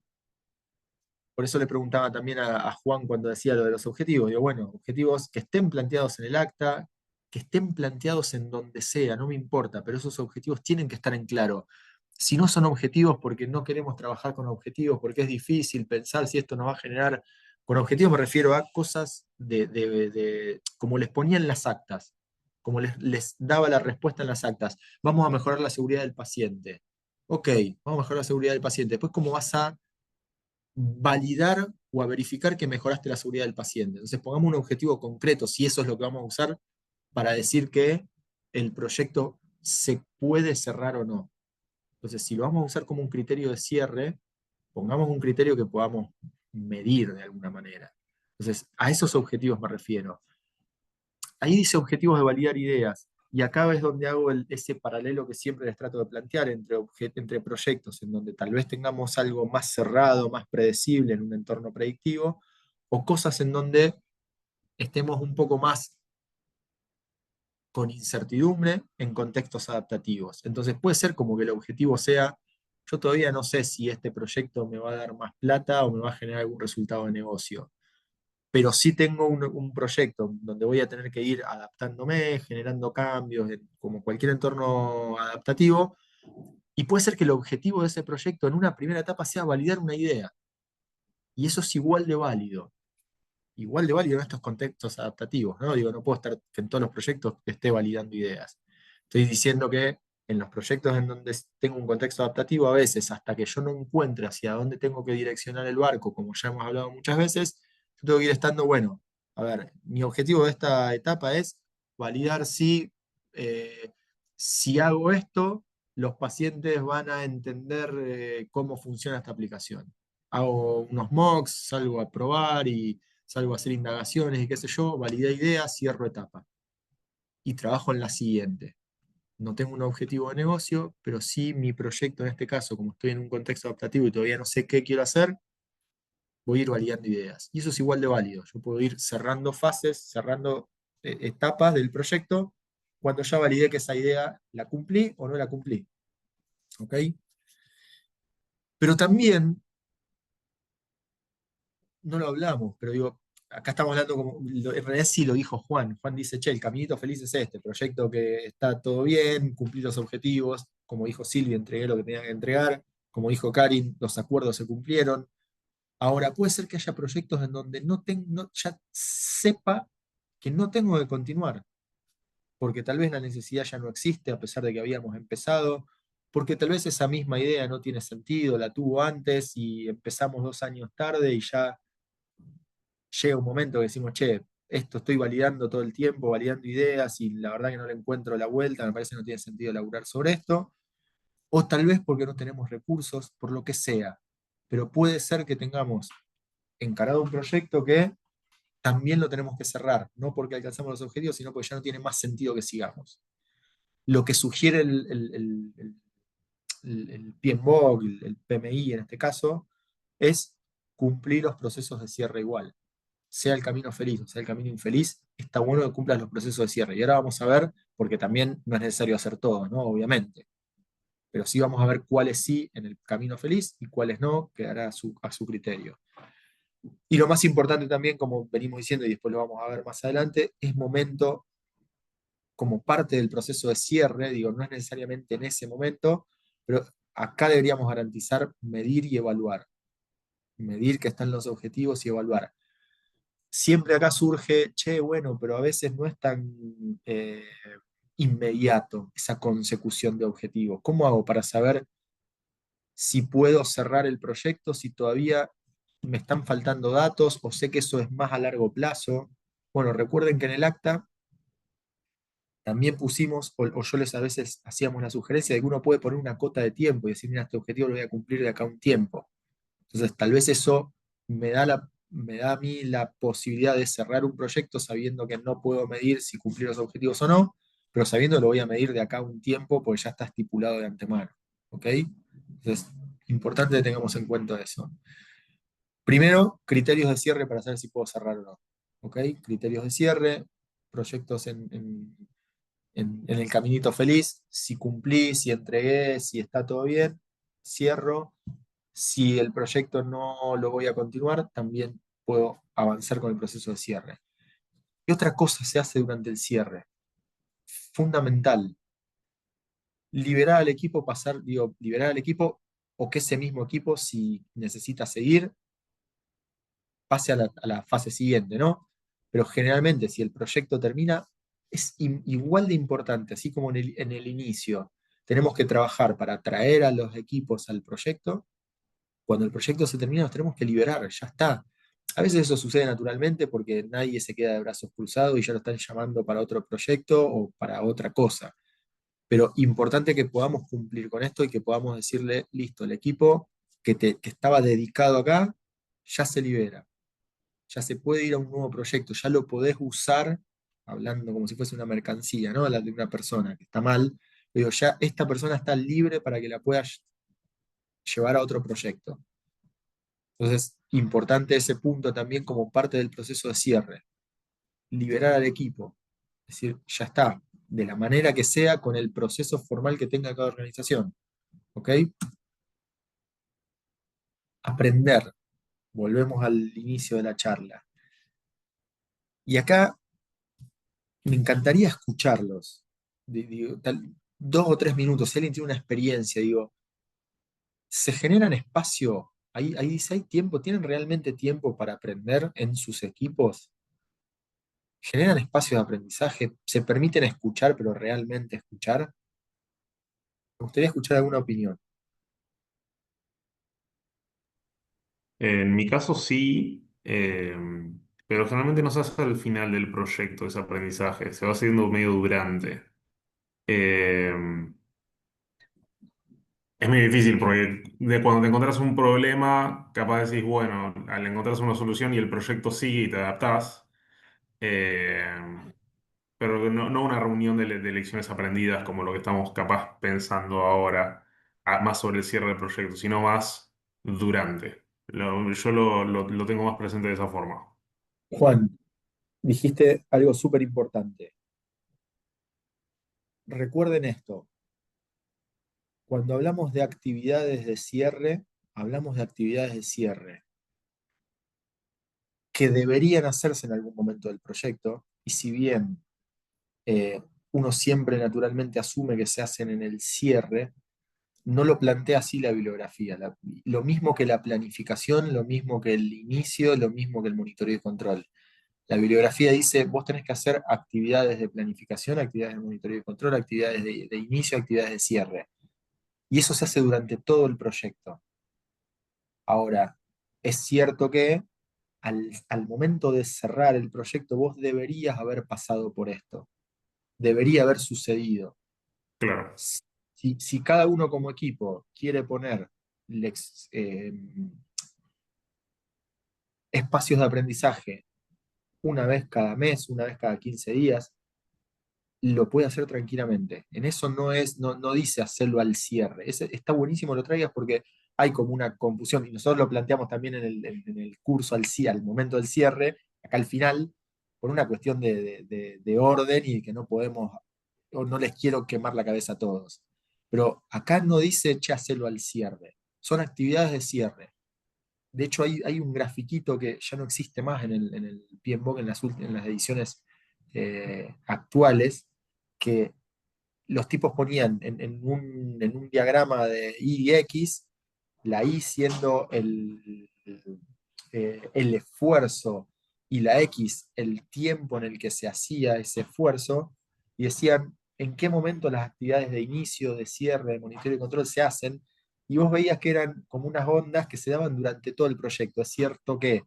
por eso le preguntaba también a Juan cuando decía lo de los objetivos, digo, bueno, objetivos que estén planteados en el acta, que estén planteados en donde sea, no me importa, pero esos objetivos tienen que estar en claro. Si no son objetivos porque no queremos trabajar con objetivos, porque es difícil pensar si esto nos va a generar. Con objetivos me refiero a cosas como les ponían las actas. como les daba la respuesta en las actas, vamos a mejorar la seguridad del paciente. Ok, vamos a mejorar la seguridad del paciente. Después, ¿cómo vas a validar o a verificar que mejoraste la seguridad del paciente? Entonces, pongamos un objetivo concreto, si eso es lo que vamos a usar para decir que el proyecto se puede cerrar o no. Entonces, si lo vamos a usar como un criterio de cierre, pongamos un criterio que podamos medir de alguna manera. Entonces, a esos objetivos me refiero. Ahí dice objetivos de validar ideas, y acá es donde hago ese paralelo que siempre les trato de plantear entre proyectos, en donde tal vez tengamos algo más cerrado, más predecible en un entorno predictivo, o cosas en donde estemos un poco más con incertidumbre en contextos adaptativos. Entonces puede ser como que el objetivo sea, yo todavía no sé si este proyecto me va a dar más plata o me va a generar algún resultado de negocio, pero sí tengo un proyecto donde voy a tener que ir adaptándome, generando cambios, como cualquier entorno adaptativo, y puede ser que el objetivo de ese proyecto en una primera etapa sea validar una idea, y eso es igual de válido en estos contextos adaptativos, ¿no? Digo, no puedo estar que en todos los proyectos esté validando ideas. Estoy diciendo que en los proyectos en donde tengo un contexto adaptativo, a veces, hasta que yo no encuentre hacia dónde tengo que direccionar el barco, como ya hemos hablado muchas veces, yo tengo que ir estando, bueno, a ver, mi objetivo de esta etapa es validar si hago esto, los pacientes van a entender cómo funciona esta aplicación. Hago unos mocks, salgo a probar y salgo a hacer indagaciones y qué sé yo, validé ideas, cierro etapa. Y trabajo en la siguiente. No tengo un objetivo de negocio, pero sí mi proyecto en este caso, como estoy en un contexto adaptativo y todavía no sé qué quiero hacer, voy a ir validando ideas. Y eso es igual de válido. Yo puedo ir cerrando fases, cerrando etapas del proyecto cuando ya validé que esa idea la cumplí o no la cumplí. ¿Ok? Pero también, no lo hablamos, pero digo, acá estamos hablando como, en realidad sí lo dijo Juan. Juan dice, che, el caminito feliz es este, proyecto que está todo bien, cumplí los objetivos, como dijo Silvia, entregué lo que tenía que entregar, como dijo Karin, los acuerdos se cumplieron. Ahora, puede ser que haya proyectos en donde ya sepa que no tengo que continuar, porque tal vez la necesidad ya no existe a pesar de que habíamos empezado, porque tal vez esa misma idea no tiene sentido, la tuvo antes y empezamos 2 años tarde y ya llega un momento que decimos, che, esto estoy validando todo el tiempo, validando ideas y la verdad que no le encuentro la vuelta, me parece que no tiene sentido laburar sobre esto, o tal vez porque no tenemos recursos, por lo que sea, pero puede ser que tengamos encarado un proyecto que también lo tenemos que cerrar, no porque alcanzamos los objetivos, sino porque ya no tiene más sentido que sigamos. Lo que sugiere el PMBOK, el PMI en este caso, es cumplir los procesos de cierre igual. Sea el camino feliz o sea el camino infeliz, está bueno que cumplas los procesos de cierre. Y ahora vamos a ver, porque también no es necesario hacer todo, ¿no? Obviamente. Pero sí vamos a ver cuáles sí en el camino feliz y cuáles no, quedará a su criterio. Y lo más importante también, como venimos diciendo y después lo vamos a ver más adelante, es momento como parte del proceso de cierre, digo, no es necesariamente en ese momento, pero acá deberíamos garantizar medir y evaluar. Medir que están los objetivos y evaluar. Siempre acá surge, che, bueno, pero a veces no es tan inmediato esa consecución de objetivos. ¿Cómo hago para saber si puedo cerrar el proyecto, si todavía me están faltando datos o sé que eso es más a largo plazo? Bueno, recuerden que en el acta también pusimos, o yo les a veces hacíamos la sugerencia de que uno puede poner una cota de tiempo y decir, mira, este objetivo lo voy a cumplir de acá a un tiempo. Entonces, tal vez eso me da a mí la posibilidad de cerrar un proyecto sabiendo que no puedo medir si cumplí los objetivos o no, pero sabiendo que lo voy a medir de acá a un tiempo porque ya está estipulado de antemano. ¿Ok? Entonces, importante que tengamos en cuenta eso. Primero, criterios de cierre para saber si puedo cerrar o no. ¿Ok? Criterios de cierre, proyectos en el caminito feliz, si cumplí, si entregué, si está todo bien, cierro. Si el proyecto no lo voy a continuar, también puedo avanzar con el proceso de cierre. ¿Qué otra cosa se hace durante el cierre? Fundamental. Liberar al equipo, liberar al equipo o que ese mismo equipo, si necesita seguir, pase a la fase siguiente, ¿no? Pero generalmente, si el proyecto termina, es igual de importante, así como en el inicio. Tenemos que trabajar para atraer a los equipos al proyecto. Cuando el proyecto se termina, nos tenemos que liberar, ya está. A veces eso sucede naturalmente porque nadie se queda de brazos cruzados y ya lo están llamando para otro proyecto o para otra cosa. Pero importante que podamos cumplir con esto y que podamos decirle, listo, el equipo que estaba dedicado acá ya se libera, ya se puede ir a un nuevo proyecto, ya lo podés usar, hablando como si fuese una mercancía, ¿no? La de una persona que está mal, pero ya esta persona está libre para que la puedas llevar a otro proyecto. Entonces, importante ese punto también como parte del proceso de cierre. Liberar al equipo. Es decir, ya está, de la manera que sea, con el proceso formal que tenga cada organización. ¿Ok? Aprender. Volvemos al inicio de la charla. Y acá me encantaría escucharlos. Digo, 2 o 3 minutos. Si alguien tiene una experiencia, digo, ¿se generan espacio? Ahí dice, ¿hay tiempo? ¿Tienen realmente tiempo para aprender en sus equipos? ¿Generan espacios de aprendizaje? ¿Se permiten escuchar, pero realmente escuchar? Me gustaría escuchar alguna opinión. En mi caso sí, pero generalmente no se hace al final del proyecto ese aprendizaje, se va haciendo medio durante. Eh, es muy difícil porque de cuando te encontrás un problema, capaz decís, bueno, al encontrarse una solución y el proyecto sigue y te adaptás, eh, pero no una reunión de lecciones aprendidas como lo que estamos capaz pensando ahora, más sobre el cierre del proyecto, sino más durante. Yo lo tengo más presente de esa forma. Juan, dijiste algo súper importante. Recuerden esto, cuando hablamos de actividades de cierre, hablamos de actividades de cierre que deberían hacerse en algún momento del proyecto, y si bien uno siempre naturalmente asume que se hacen en el cierre, no lo plantea así la bibliografía. Lo mismo que la planificación, lo mismo que el inicio, lo mismo que el monitoreo y control. La bibliografía dice, vos tenés que hacer actividades de planificación, actividades de monitoreo y control, actividades de inicio, actividades de cierre. Y eso se hace durante todo el proyecto. Ahora, es cierto que al momento de cerrar el proyecto, vos deberías haber pasado por esto. Debería haber sucedido. Claro, Si cada uno como equipo quiere poner espacios de aprendizaje una vez cada mes, una vez cada 15 días, lo puede hacer tranquilamente. En eso no dice hacerlo al cierre. Está buenísimo lo traigas porque hay como una confusión, y nosotros lo planteamos también en el curso al momento del cierre, acá al final, por una cuestión de orden y que no podemos, o no les quiero quemar la cabeza a todos. Pero acá no dice, che, hacelo al cierre. Son actividades de cierre. De hecho, hay un grafiquito que ya no existe más en el PMBOK en las ediciones actuales, que los tipos ponían en un diagrama de Y y X, la Y siendo el esfuerzo y la X el tiempo en el que se hacía ese esfuerzo, y decían en qué momento las actividades de inicio, de cierre, de monitoreo y control se hacen, y vos veías que eran como unas ondas que se daban durante todo el proyecto. Es cierto que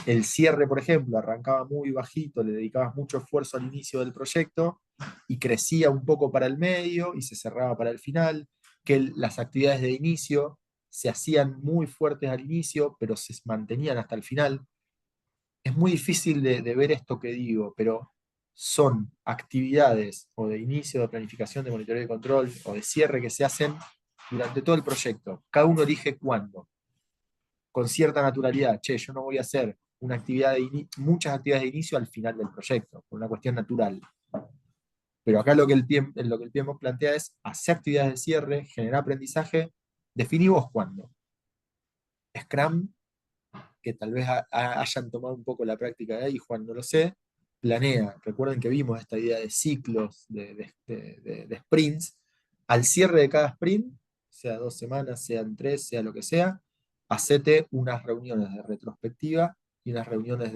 el cierre, por ejemplo, arrancaba muy bajito, le dedicabas mucho esfuerzo al inicio del proyecto y crecía un poco para el medio y se cerraba para el final, que las actividades de inicio se hacían muy fuertes al inicio, pero se mantenían hasta el final. Es muy difícil de ver esto que digo, pero son actividades o de inicio, de planificación, de monitoreo y control o de cierre que se hacen durante todo el proyecto. Cada uno elige cuándo, con cierta naturalidad. Che, yo no voy a hacer una actividad muchas actividades de inicio al final del proyecto, por una cuestión natural. Pero acá lo que el PMBOK plantea es hacer actividades de cierre, generar aprendizaje, definí vos cuándo. Scrum, que tal vez hayan tomado un poco la práctica de ahí, Juan, no lo sé, planea. Recuerden que vimos esta idea de ciclos, de sprints. Al cierre de cada sprint, sea 2 semanas, sean 3, sea lo que sea, hacete unas reuniones de retrospectiva y unas reuniones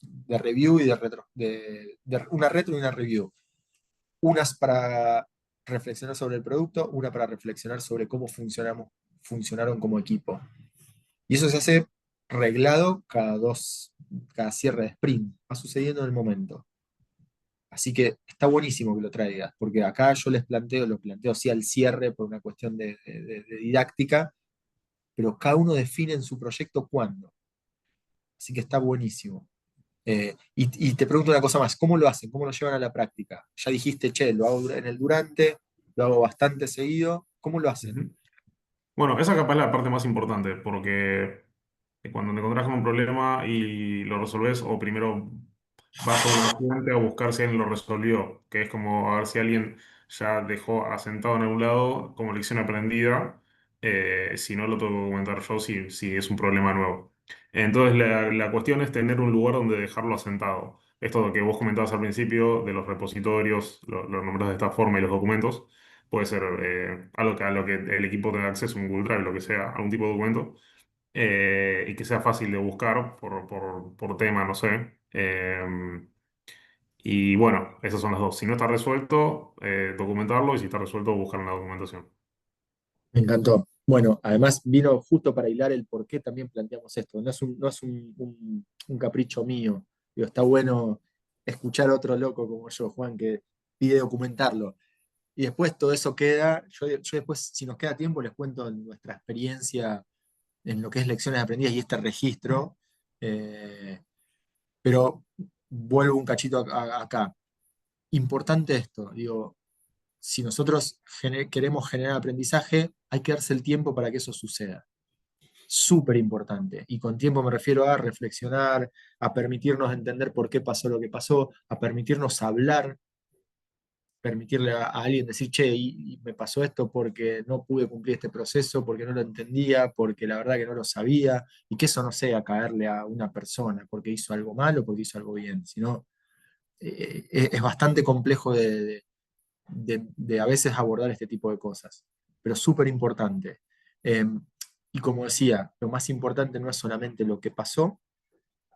de review y una retro y una review. Unas para reflexionar sobre el producto, una para reflexionar sobre cómo funcionaron como equipo. Y eso se hace reglado cada cierre de sprint. Va sucediendo en el momento. Así que está buenísimo que lo traigas, porque acá yo lo planteo sí al cierre por una cuestión de didáctica, pero cada uno define en su proyecto cuándo. Así que está buenísimo. Y te pregunto una cosa más, ¿cómo lo hacen? ¿Cómo lo llevan a la práctica? Ya dijiste, che, lo hago en el durante, lo hago bastante seguido. ¿Cómo lo hacen? Ujú. Bueno, esa capaz es la parte más importante, porque cuando te encontrás con un problema y lo resolves, o primero vas a una fuente a buscar si alguien lo resolvió, que es como a ver si alguien ya dejó asentado en algún lado como lección aprendida, si no lo tengo que documentar yo si es un problema nuevo. Entonces la cuestión es tener un lugar donde dejarlo asentado. Esto que vos comentabas al principio de los repositorios, los nombres de esta forma y los documentos, puede ser algo a lo que el equipo tenga acceso, un Google Drive, lo que sea, algún tipo de documento y que sea fácil de buscar por tema, no sé. Y bueno, esas son las dos. Si no está resuelto, documentarlo y si está resuelto, buscar en la documentación. Me encantó. Bueno, además vino justo para hilar el por qué también planteamos esto. No es un capricho mío. Digo, está bueno escuchar a otro loco como yo, Juan, que pide documentarlo. Y después todo eso queda, yo después, si nos queda tiempo, les cuento nuestra experiencia en lo que es lecciones aprendidas y este registro. Eh, pero vuelvo un cachito acá. Importante esto, digo, si nosotros queremos generar aprendizaje, hay que darse el tiempo para que eso suceda. Súper importante. Y con tiempo me refiero a reflexionar, a permitirnos entender por qué pasó lo que pasó, a permitirnos hablar, permitirle a alguien decir, che, y me pasó esto porque no pude cumplir este proceso, porque no lo entendía, porque la verdad que no lo sabía, y que eso no sea caerle a una persona porque hizo algo malo o porque hizo algo bien, sino es bastante complejo de a veces abordar este tipo de cosas, pero súper importante. Eh, y como decía, lo más importante no es solamente lo que pasó,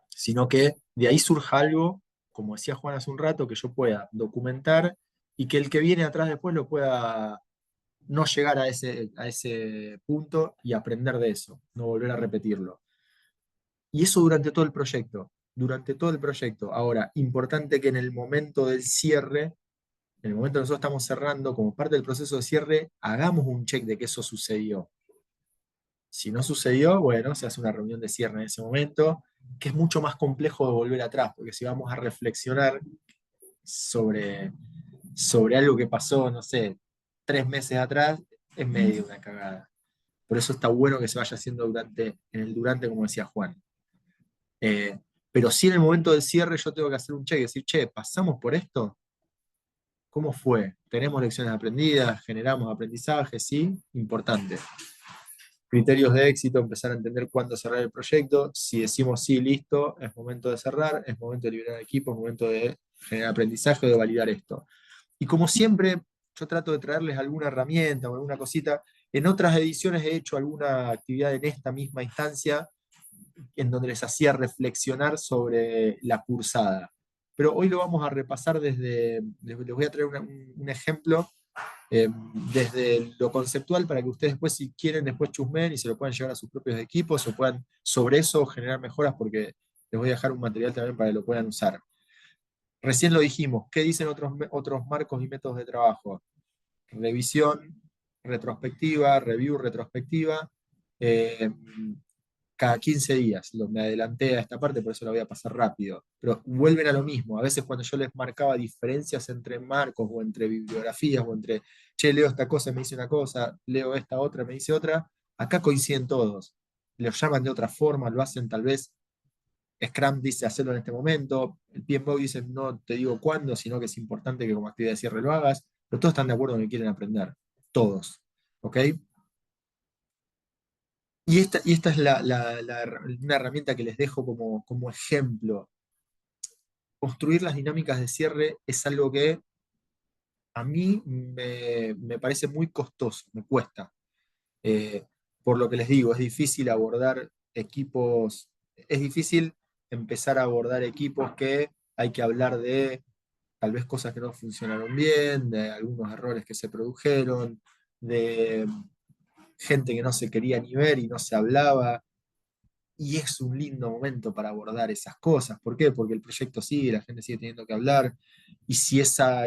sino que de ahí surja algo, como decía Juan hace un rato, que yo pueda documentar y que el que viene atrás después lo pueda no llegar a ese punto y aprender de eso, no volver a repetirlo. Y eso durante todo el proyecto, durante todo el proyecto. Ahora, importante que en el momento del cierre, en el momento que nosotros estamos cerrando, como parte del proceso de cierre, hagamos un check de que eso sucedió. Si no sucedió, bueno, se hace una reunión de cierre en ese momento, que es mucho más complejo de volver atrás, porque si vamos a reflexionar sobre algo que pasó, no sé, 3 meses atrás, es medio una cagada. Por eso está bueno que se vaya haciendo en el durante, como decía Juan. Eh, pero si en el momento del cierre yo tengo que hacer un check y decir, che, ¿pasamos por esto? ¿Cómo fue? ¿Tenemos lecciones aprendidas? ¿Generamos aprendizaje? Sí, importante. Criterios de éxito, empezar a entender cuándo cerrar el proyecto. Si decimos sí, listo, es momento de cerrar, es momento de liberar equipo, es momento de generar aprendizaje, de validar esto. Y como siempre, yo trato de traerles alguna herramienta o alguna cosita. En otras ediciones he hecho alguna actividad en esta misma instancia en donde les hacía reflexionar sobre la cursada. Pero hoy lo vamos a repasar les voy a traer un ejemplo desde lo conceptual para que ustedes después, si quieren, después chusmen y se lo puedan llevar a sus propios equipos o puedan sobre eso generar mejoras porque les voy a dejar un material también para que lo puedan usar. Recién lo dijimos, ¿qué dicen otros marcos y métodos de trabajo? Revisión, retrospectiva, review, retrospectiva, eh, cada 15 días. Me adelanté a esta parte, por eso la voy a pasar rápido. Pero vuelven a lo mismo. A veces cuando yo les marcaba diferencias entre marcos o entre bibliografías o entre, che, leo esta cosa y me dice una cosa, leo esta otra y me dice otra, acá coinciden todos. Lo llaman de otra forma, lo hacen tal vez. Scrum dice hacerlo en este momento, el PMBOK dice no te digo cuándo, sino que es importante que como actividad de cierre lo hagas, pero todos están de acuerdo en que quieren aprender, todos, ¿ok? Y esta es una herramienta que les dejo como ejemplo. Construir las dinámicas de cierre es algo que a mí me parece muy costoso, me cuesta. Por lo que les digo, es difícil abordar equipos, es difícil empezar a abordar equipos que hay que hablar de tal vez cosas que no funcionaron bien, de algunos errores que se produjeron, de gente que no se quería ni ver y no se hablaba. Y es un lindo momento para abordar esas cosas. ¿Por qué? Porque el proyecto sigue, la gente sigue teniendo que hablar. Y si esa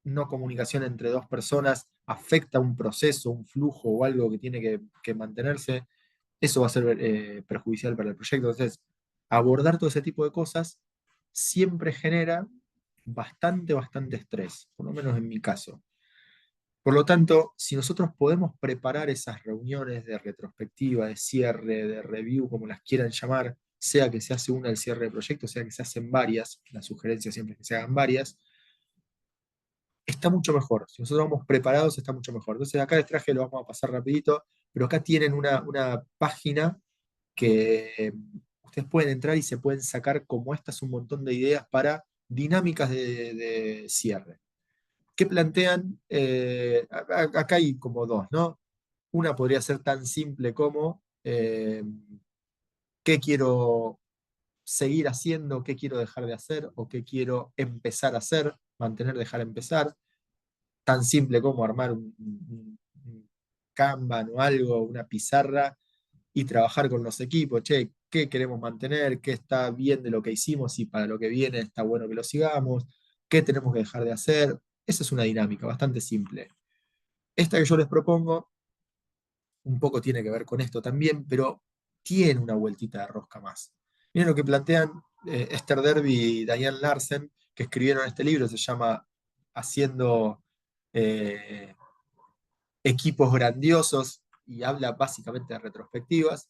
no comunicación entre dos personas afecta un proceso, un flujo o algo que tiene que mantenerse, eso va a ser perjudicial para el proyecto. Entonces, abordar todo ese tipo de cosas siempre genera bastante estrés, por lo menos en mi caso. Por lo tanto, si nosotros podemos preparar esas reuniones de retrospectiva, de cierre, de review, como las quieran llamar, sea que se hace una al cierre de proyecto, sea que se hacen varias, la sugerencia siempre es que se hagan varias, está mucho mejor. Si nosotros vamos preparados, está mucho mejor. Entonces, acá les traje, lo vamos a pasar rapidito, pero acá tienen una página que ustedes pueden entrar y se pueden sacar como estas un montón de ideas para dinámicas de cierre. ¿Qué plantean? Acá hay como dos, ¿no? Una podría ser tan simple como qué quiero seguir haciendo, qué quiero dejar de hacer o qué quiero empezar a hacer, mantener, dejar empezar. Tan simple como armar un Kanban o algo, una pizarra y trabajar con los equipos. Che, ¿qué queremos mantener? ¿Qué está bien de lo que hicimos y para lo que viene está bueno que lo sigamos? ¿Qué tenemos que dejar de hacer? Esa es una dinámica bastante simple. Esta que yo les propongo un poco tiene que ver con esto también, pero tiene una vueltita de rosca más. Miren lo que plantean Esther Derby y Diane Larsen, que escribieron este libro, se llama Haciendo equipos grandiosos, y habla básicamente de retrospectivas.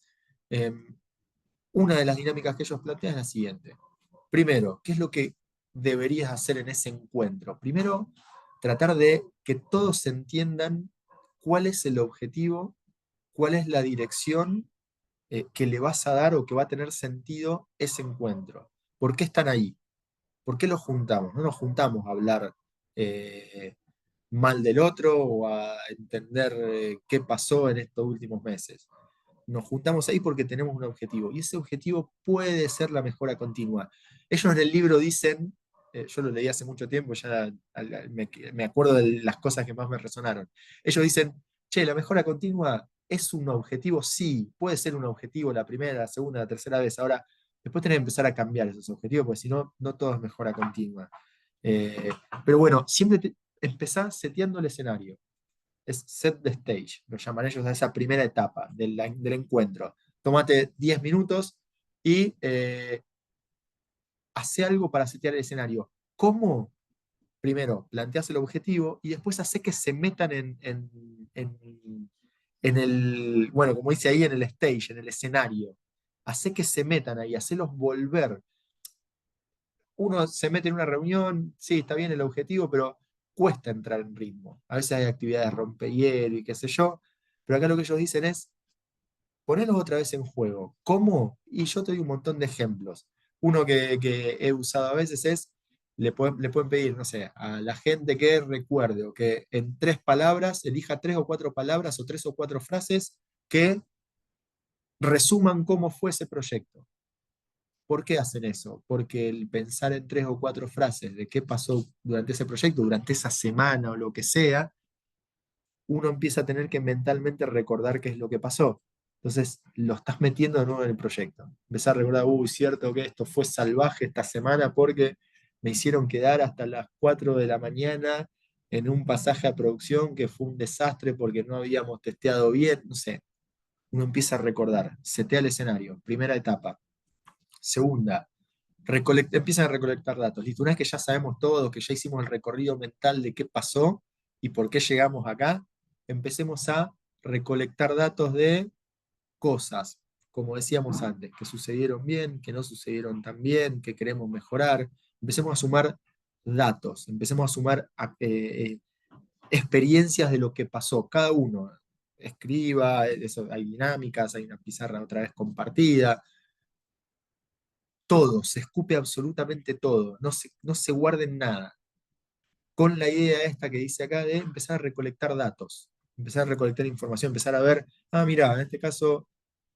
Una de las dinámicas que ellos plantean es la siguiente. Primero, ¿qué es lo que deberías hacer en ese encuentro? Primero, tratar de que todos entiendan cuál es el objetivo, cuál es la dirección que le vas a dar o que va a tener sentido ese encuentro. ¿Por qué están ahí? ¿Por qué los juntamos? No nos juntamos a hablar mal del otro o a entender qué pasó en estos últimos meses. Nos juntamos ahí porque tenemos un objetivo y ese objetivo puede ser la mejora continua. Ellos en el libro dicen, yo lo leí hace mucho tiempo, ya me acuerdo de las cosas que más me resonaron. Ellos dicen, che, la mejora continua es un objetivo, sí, puede ser un objetivo la primera, la segunda, la tercera vez. Ahora, después tenés que empezar a cambiar esos objetivos, porque si no, no todo es mejora continua. Eh, pero bueno, siempre empezá seteando el escenario. Es set the stage, lo llaman ellos a esa primera etapa del encuentro. Tómate 10 minutos y hace algo para setear el escenario. ¿Cómo? Primero, planteas el objetivo y después hace que se metan en el, bueno, como dice ahí, en el stage, en el escenario. Hace que se metan ahí, hacelos volver. Uno se mete en una reunión, sí, está bien el objetivo, pero cuesta entrar en ritmo. A veces hay actividades rompehielo y qué sé yo, pero acá lo que ellos dicen es, ponerlos otra vez en juego. ¿Cómo? Y yo te doy un montón de ejemplos. Uno que he usado a veces es, le pueden pedir, no sé, a la gente que recuerde o que en 3 palabras elija 3 o 4 palabras o 3 o 4 frases que resuman cómo fue ese proyecto. ¿Por qué hacen eso? Porque el pensar en 3 o 4 frases de qué pasó durante ese proyecto, durante esa semana o lo que sea, uno empieza a tener que mentalmente recordar qué es lo que pasó. Entonces lo estás metiendo de nuevo en el proyecto. Empezás a recordar, cierto que esto fue salvaje esta semana porque me hicieron quedar hasta las 4 de la mañana en un pasaje a producción que fue un desastre porque no habíamos testeado bien, no sé. Uno empieza a recordar, setea el escenario, primera etapa. Segunda, empiezan a recolectar datos. Listo, una vez que ya sabemos todo, que ya hicimos el recorrido mental de qué pasó y por qué llegamos acá, empecemos a recolectar datos de cosas, como decíamos antes, que sucedieron bien, que no sucedieron tan bien, que queremos mejorar. Empecemos a sumar datos, empecemos a sumar experiencias de lo que pasó. Cada uno escriba, hay dinámicas, hay una pizarra otra vez compartida. Todo, se escupe absolutamente todo, no se guarden nada. Con la idea esta que dice acá de empezar a recolectar datos, empezar a recolectar información, empezar a ver, mira, en este caso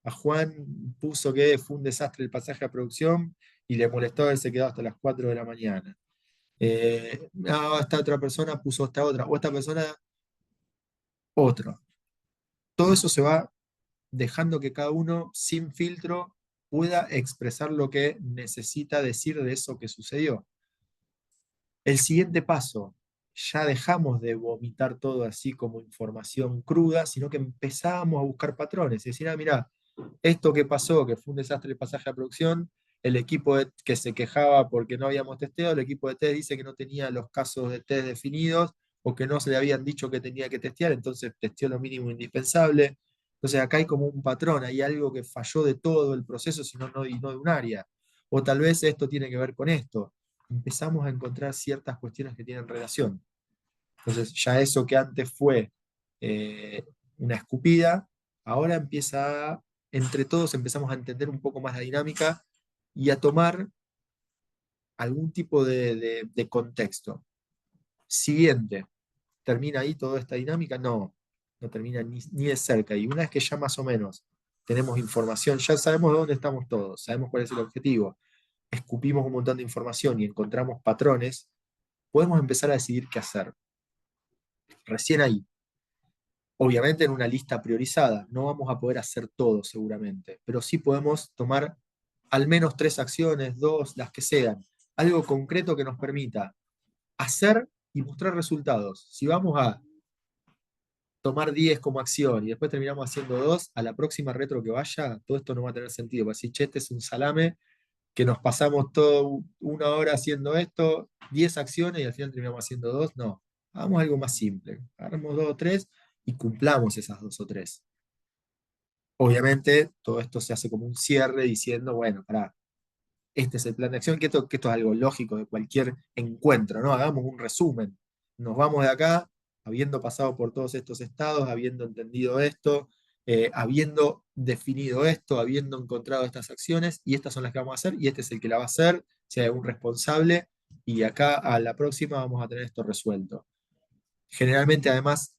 A Juan puso que fue un desastre el pasaje a producción y le molestó haberse quedado hasta las 4 de la mañana. Esta otra persona puso esta otra, o esta persona otro. Todo eso se va dejando que cada uno, sin filtro, pueda expresar lo que necesita decir de eso que sucedió. El siguiente paso, ya dejamos de vomitar todo así como información cruda, sino que empezamos a buscar patrones. Es decir, mira, esto que pasó, que fue un desastre el pasaje a producción, el equipo que se quejaba porque no habíamos testeado, el equipo de test dice que no tenía los casos de test definidos o que no se le habían dicho que tenía que testear, entonces testeó lo mínimo indispensable. Entonces acá hay como un patrón, hay algo que falló de todo el proceso, y no de un área. O tal vez esto tiene que ver con esto. Empezamos a encontrar ciertas cuestiones que tienen relación. Entonces ya eso que antes fue una escupida, ahora entre todos empezamos a entender un poco más la dinámica y a tomar algún tipo de contexto. Siguiente, ¿termina ahí toda esta dinámica? No, no termina ni de cerca. Y una vez que ya más o menos tenemos información, ya sabemos dónde estamos todos, sabemos cuál es el objetivo, escupimos un montón de información y encontramos patrones, podemos empezar a decidir qué hacer. Recién ahí. Obviamente en una lista priorizada, no vamos a poder hacer todo seguramente, pero sí podemos tomar al menos 3 acciones, 2, las que sean, algo concreto que nos permita hacer y mostrar resultados. Si vamos a tomar 10 como acción y después terminamos haciendo 2, a la próxima retro que vaya, todo esto no va a tener sentido. Va a decir, che, este es un salame que nos pasamos todo 1 hora haciendo esto, 10 acciones y al final terminamos haciendo 2. No, hagamos algo más simple. Agarramos 2 o 3 y cumplamos esas 2 o 3. Obviamente, todo esto se hace como un cierre diciendo, bueno, pará, este es el plan de acción, que esto es algo lógico de cualquier encuentro, ¿no? Hagamos un resumen. Nos vamos de acá, habiendo pasado por todos estos estados, habiendo entendido esto, habiendo definido esto, habiendo encontrado estas acciones, y estas son las que vamos a hacer, y este es el que la va a hacer, si hay algún responsable, y acá a la próxima vamos a tener esto resuelto. Generalmente, además,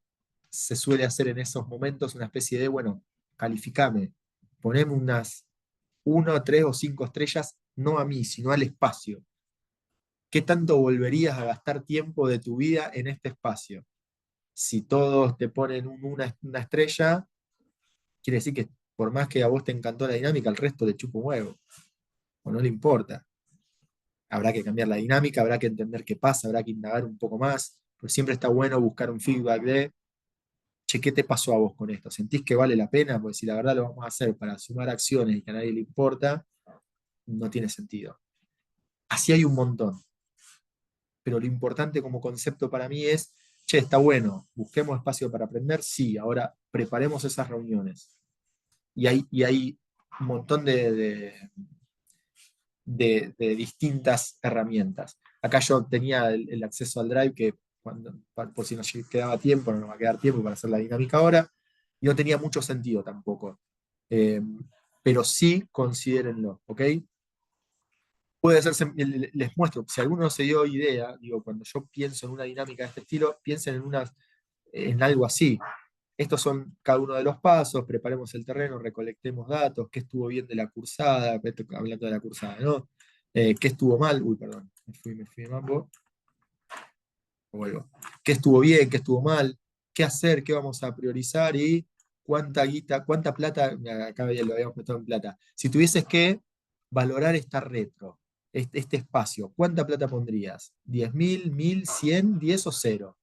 se suele hacer en esos momentos una especie de, bueno, calificame, poneme unas 1, 3 o 5 estrellas, no a mí, sino al espacio. ¿Qué tanto volverías a gastar tiempo de tu vida en este espacio? Si todos te ponen una estrella, quiere decir que por más que a vos te encantó la dinámica, al resto le chupa un huevo, o no le importa. Habrá que cambiar la dinámica, habrá que entender qué pasa, habrá que indagar un poco más, pero siempre está bueno buscar un feedback de, che, ¿qué te pasó a vos con esto? ¿Sentís que vale la pena? Porque si la verdad lo vamos a hacer para sumar acciones y que a nadie le importa, no tiene sentido. Así hay un montón. Pero lo importante como concepto para mí es, che, está bueno, busquemos espacio para aprender, sí, ahora preparemos esas reuniones. Y hay un montón de distintas herramientas. Acá yo tenía el acceso al Drive, que por si nos quedaba tiempo, no nos va a quedar tiempo para hacer la dinámica ahora, y no tenía mucho sentido tampoco. Pero sí considérenlo, ¿ok? Puede hacerse, les muestro, si alguno no se dio idea, digo, cuando yo pienso en una dinámica de este estilo, piensen en algo así. Estos son cada uno de los pasos, preparemos el terreno, recolectemos datos, qué estuvo bien de la cursada, hablando de la cursada, ¿no? ¿Qué estuvo mal? Uy, perdón, me fui de mambo. Vuelvo. ¿Qué estuvo bien, qué estuvo mal? ¿Qué hacer, qué vamos a priorizar? Y cuánta guita, cuánta plata, acá ya lo habíamos puesto en plata. Si tuvieses que valorar esta retro, este espacio, ¿cuánta plata pondrías? ¿10.000, 1.000, 100, 10 o 0?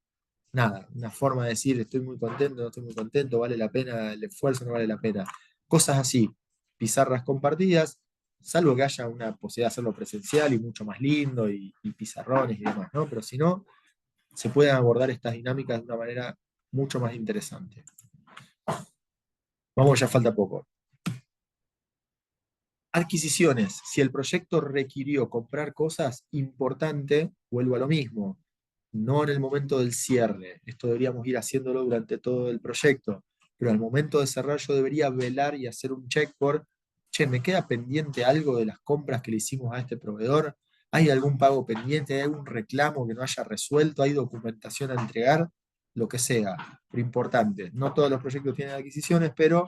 Nada, una forma de decir estoy muy contento, no estoy muy contento, vale la pena el esfuerzo, no vale la pena. Cosas así, pizarras compartidas, salvo que haya una posibilidad de hacerlo presencial y mucho más lindo y pizarrones y demás, ¿no? Pero si no, se pueden abordar estas dinámicas de una manera mucho más interesante. Vamos, ya falta poco. Adquisiciones. Si el proyecto requirió comprar cosas, importante, vuelvo a lo mismo. No en el momento del cierre. Esto deberíamos ir haciéndolo durante todo el proyecto. Pero al momento de cerrar yo debería velar y hacer un check por, che, ¿me queda pendiente algo de las compras que le hicimos a este proveedor? ¿Hay algún pago pendiente? ¿Hay algún reclamo que no haya resuelto? ¿Hay documentación a entregar? Lo que sea. Pero importante. No todos los proyectos tienen adquisiciones, pero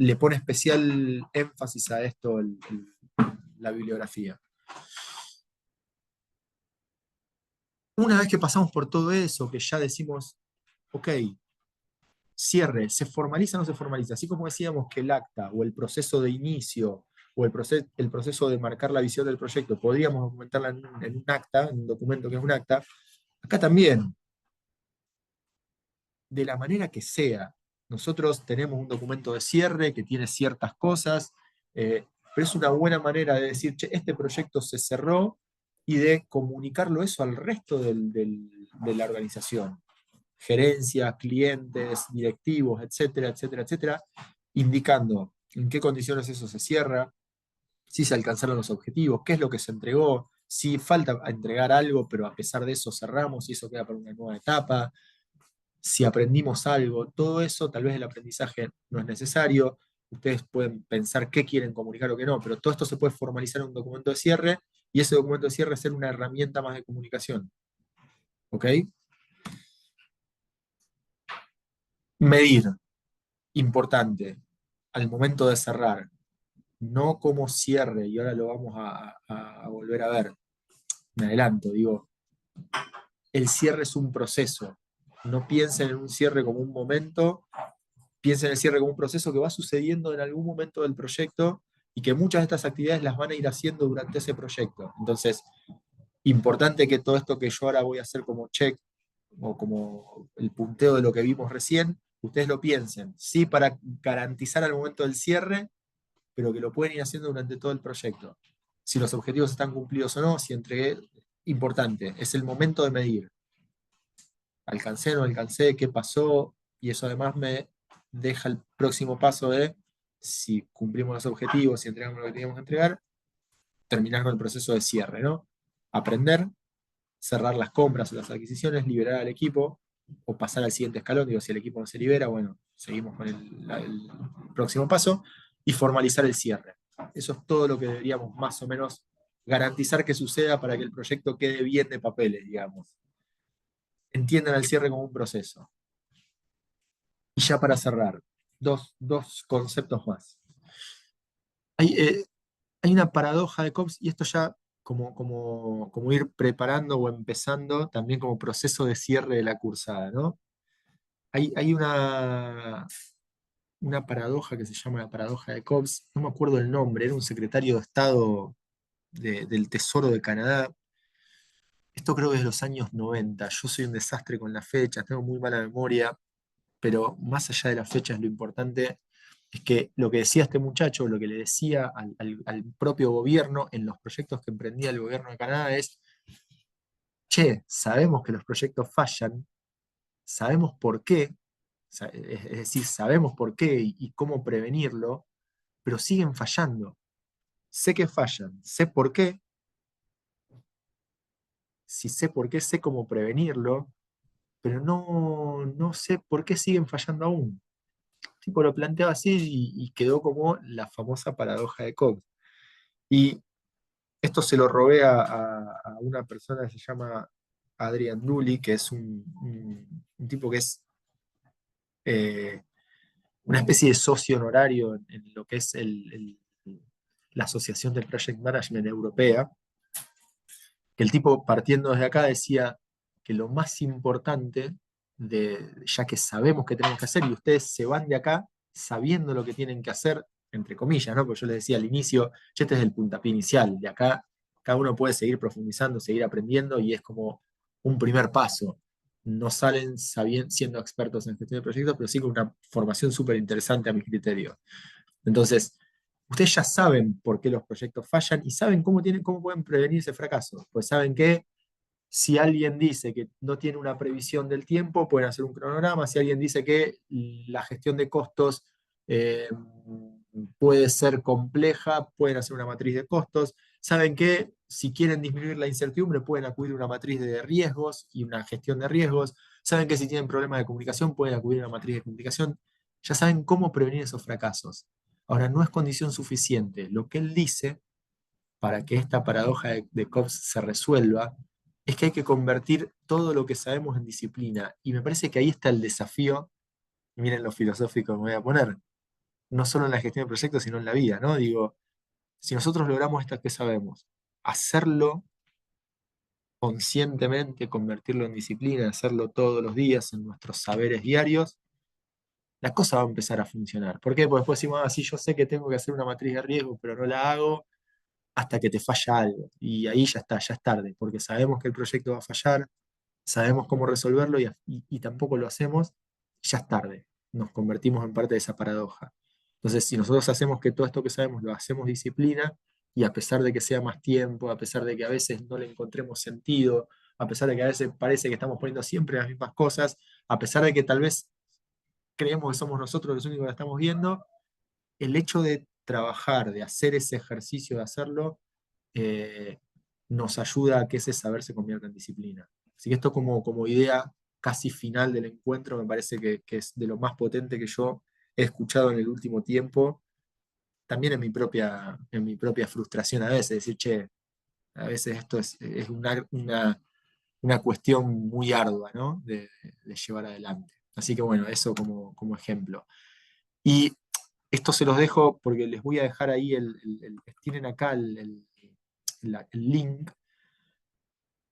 le pone especial énfasis a esto la bibliografía. Una vez que pasamos por todo eso, que ya decimos, ok, cierre, ¿se formaliza o no se formaliza? Así como decíamos que el acta o el proceso de inicio o el proceso de marcar la visión del proyecto, podríamos documentarla en un acta, en un documento que es un acta, acá también, de la manera que sea. Nosotros tenemos un documento de cierre que tiene ciertas cosas, pero es una buena manera de decir, che, este proyecto se cerró, y de comunicarlo eso al resto de la organización. Gerencias, clientes, directivos, etcétera, etcétera, etcétera, indicando en qué condiciones eso se cierra, si se alcanzaron los objetivos, qué es lo que se entregó, si falta entregar algo, pero a pesar de eso cerramos y eso queda para una nueva etapa, si aprendimos algo, todo eso, tal vez el aprendizaje no es necesario, ustedes pueden pensar qué quieren comunicar o qué no, pero todo esto se puede formalizar en un documento de cierre, y ese documento de cierre ser una herramienta más de comunicación. ¿Ok? Medir, importante, al momento de cerrar, no como cierre, y ahora lo vamos a volver a ver, me adelanto, digo, el cierre es un proceso, no piensen en un cierre como un momento, piensen en el cierre como un proceso que va sucediendo en algún momento del proyecto, y que muchas de estas actividades las van a ir haciendo durante ese proyecto. Entonces, importante que todo esto que yo ahora voy a hacer como check, o como el punteo de lo que vimos recién, ustedes lo piensen, sí, para garantizar al momento del cierre, pero que lo pueden ir haciendo durante todo el proyecto. Si los objetivos están cumplidos o no, si entregué, importante, es el momento de medir. Alcancé, no alcancé, qué pasó, y eso además me deja el próximo paso de, si cumplimos los objetivos, si entregamos lo que teníamos que entregar, terminar con el proceso de cierre, ¿no? Aprender, cerrar las compras o las adquisiciones, liberar al equipo, o pasar al siguiente escalón. Digo, si el equipo no se libera, bueno, seguimos con el próximo paso, y formalizar el cierre. Eso es todo lo que deberíamos más o menos garantizar que suceda para que el proyecto quede bien de papeles, digamos. Entiendan el cierre como un proceso. Y ya para cerrar, dos conceptos más. Hay una paradoja de Cobbs, y esto ya como ir preparando o empezando también como proceso de cierre de la cursada, ¿no? Hay una paradoja que se llama la paradoja de Cobbs, no me acuerdo el nombre, era un secretario de Estado del Tesoro de Canadá. Esto creo que es de los años 90. Yo soy un desastre con las fechas, tengo muy mala memoria, pero más allá de las fechas, lo importante es que lo que decía este muchacho, lo que le decía al propio gobierno en los proyectos que emprendía el gobierno de Canadá es, che, sabemos que los proyectos fallan, sabemos por qué, es decir, sabemos por qué y cómo prevenirlo, pero siguen fallando. Sé que fallan, sé por qué. Si sé por qué, sé cómo prevenirlo, pero no sé por qué siguen fallando aún. El tipo lo planteaba así y quedó como la famosa paradoja de Cobbs. Y esto se lo robé a una persona que se llama Adrian Dully, que es un tipo que es una especie de socio honorario en lo que es la Asociación de Project Management Europea, que el tipo, partiendo desde acá, decía que lo más importante, ya que sabemos que tenemos que hacer, y ustedes se van de acá sabiendo lo que tienen que hacer, entre comillas, ¿no? Porque yo les decía al inicio, este es el puntapié inicial, de acá cada uno puede seguir profundizando, seguir aprendiendo, y es como un primer paso. No salen siendo expertos en gestión de proyectos, pero sí con una formación súper interesante a mi criterio. Entonces, ustedes ya saben por qué los proyectos fallan y saben cómo pueden prevenir ese fracaso. Pues saben que si alguien dice que no tiene una previsión del tiempo, pueden hacer un cronograma. Si alguien dice que la gestión de costos puede ser compleja, pueden hacer una matriz de costos. Saben que si quieren disminuir la incertidumbre, pueden acudir a una matriz de riesgos y una gestión de riesgos. Saben que si tienen problemas de comunicación, pueden acudir a una matriz de comunicación. Ya saben cómo prevenir esos fracasos. Ahora, no es condición suficiente. Lo que él dice, para que esta paradoja de Cobbs se resuelva, es que hay que convertir todo lo que sabemos en disciplina. Y me parece que ahí está el desafío, miren lo filosófico que me voy a poner, no solo en la gestión de proyectos, sino en la vida, ¿no? Digo, si nosotros logramos esto que sabemos, hacerlo conscientemente, convertirlo en disciplina, hacerlo todos los días en nuestros saberes diarios, la cosa va a empezar a funcionar. ¿Por qué? Porque después decimos, sí, yo sé que tengo que hacer una matriz de riesgo, pero no la hago hasta que te falla algo. Y ahí ya está, ya es tarde, porque sabemos que el proyecto va a fallar, sabemos cómo resolverlo y tampoco lo hacemos, ya es tarde. Nos convertimos en parte de esa paradoja. Entonces, si nosotros hacemos que todo esto que sabemos lo hacemos disciplina, y a pesar de que sea más tiempo, a pesar de que a veces no le encontremos sentido, a pesar de que a veces parece que estamos poniendo siempre las mismas cosas, a pesar de que tal vez creemos que somos nosotros los únicos que la estamos viendo, el hecho de trabajar, de hacer ese ejercicio, de hacerlo, eh, nos ayuda a que ese saber se convierta en disciplina. Así que esto como idea casi final del encuentro me parece que es de lo más potente que yo he escuchado en el último tiempo, también en mi propia frustración a veces, decir, che, a veces esto es una cuestión muy ardua, ¿no? de llevar adelante. Así que bueno, eso como ejemplo. Y esto se los dejo porque les voy a dejar ahí, tienen acá el link.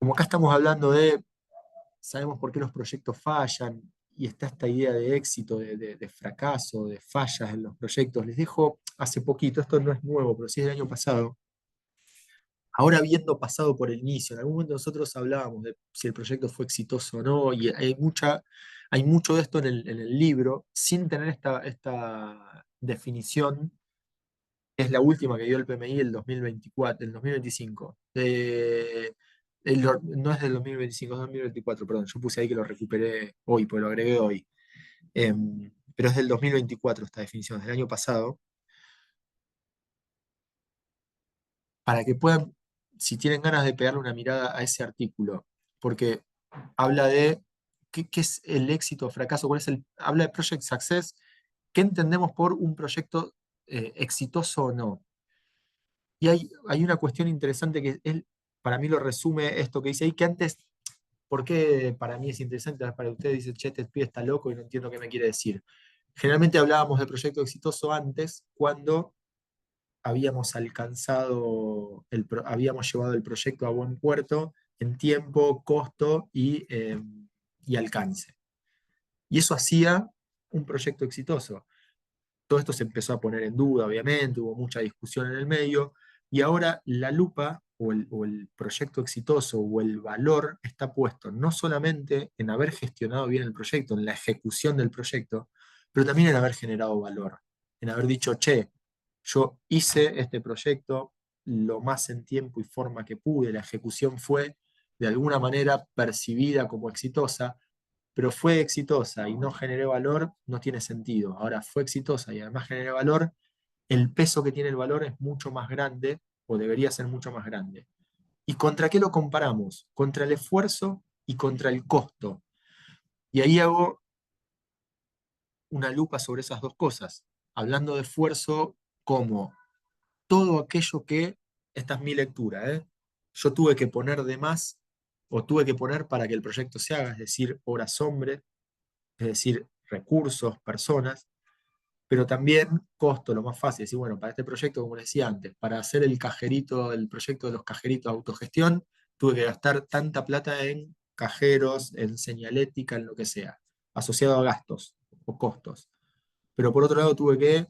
Como acá estamos hablando sabemos por qué los proyectos fallan, y está esta idea de éxito, de fracaso, de fallas en los proyectos. Les dejo hace poquito, esto no es nuevo, pero sí es del año pasado. Ahora habiendo pasado por el inicio, en algún momento nosotros hablábamos de si el proyecto fue exitoso o no, y hay mucho de esto en el libro, sin tener esta definición. Es la última que dio el PMI el 2024, el 2025. No es del 2025, es del 2024, perdón. Yo puse ahí que lo recuperé hoy, pues lo agregué hoy. Pero es del 2024 esta definición, es del año pasado. Para que puedan, si tienen ganas de pegarle una mirada a ese artículo, porque habla de qué es el éxito o fracaso, habla de Project Success, qué entendemos por un proyecto exitoso o no. Y hay una cuestión interesante que él, para mí lo resume esto que dice ahí, que antes, ¿por qué para mí es interesante? Para usted dice, che, este pibe está loco y no entiendo qué me quiere decir. Generalmente hablábamos de proyecto exitoso antes, cuando habíamos habíamos llevado el proyecto a buen puerto en tiempo, costo y alcance. Y eso hacía un proyecto exitoso. Todo esto se empezó a poner en duda, obviamente, hubo mucha discusión en el medio, y ahora la lupa o el proyecto exitoso o el valor está puesto no solamente en haber gestionado bien el proyecto, en la ejecución del proyecto, pero también en haber generado valor, en haber dicho, che, yo hice este proyecto lo más en tiempo y forma que pude, la ejecución fue de alguna manera percibida como exitosa, pero fue exitosa y no generó valor, no tiene sentido. Ahora fue exitosa y además generó valor, el peso que tiene el valor es mucho más grande, o debería ser mucho más grande. ¿Y contra qué lo comparamos? Contra el esfuerzo y contra el costo. Y ahí hago una lupa sobre esas dos cosas, hablando de esfuerzo como todo aquello esta es mi lectura, yo tuve que poner de más, o tuve que poner para que el proyecto se haga, es decir, horas hombre, es decir, recursos, personas, pero también costo, lo más fácil. Es decir, bueno, para este proyecto, como les decía antes, para hacer el proyecto de los cajeritos de autogestión, tuve que gastar tanta plata en cajeros, en señalética, en lo que sea, asociado a gastos o costos. Pero por otro lado, tuve que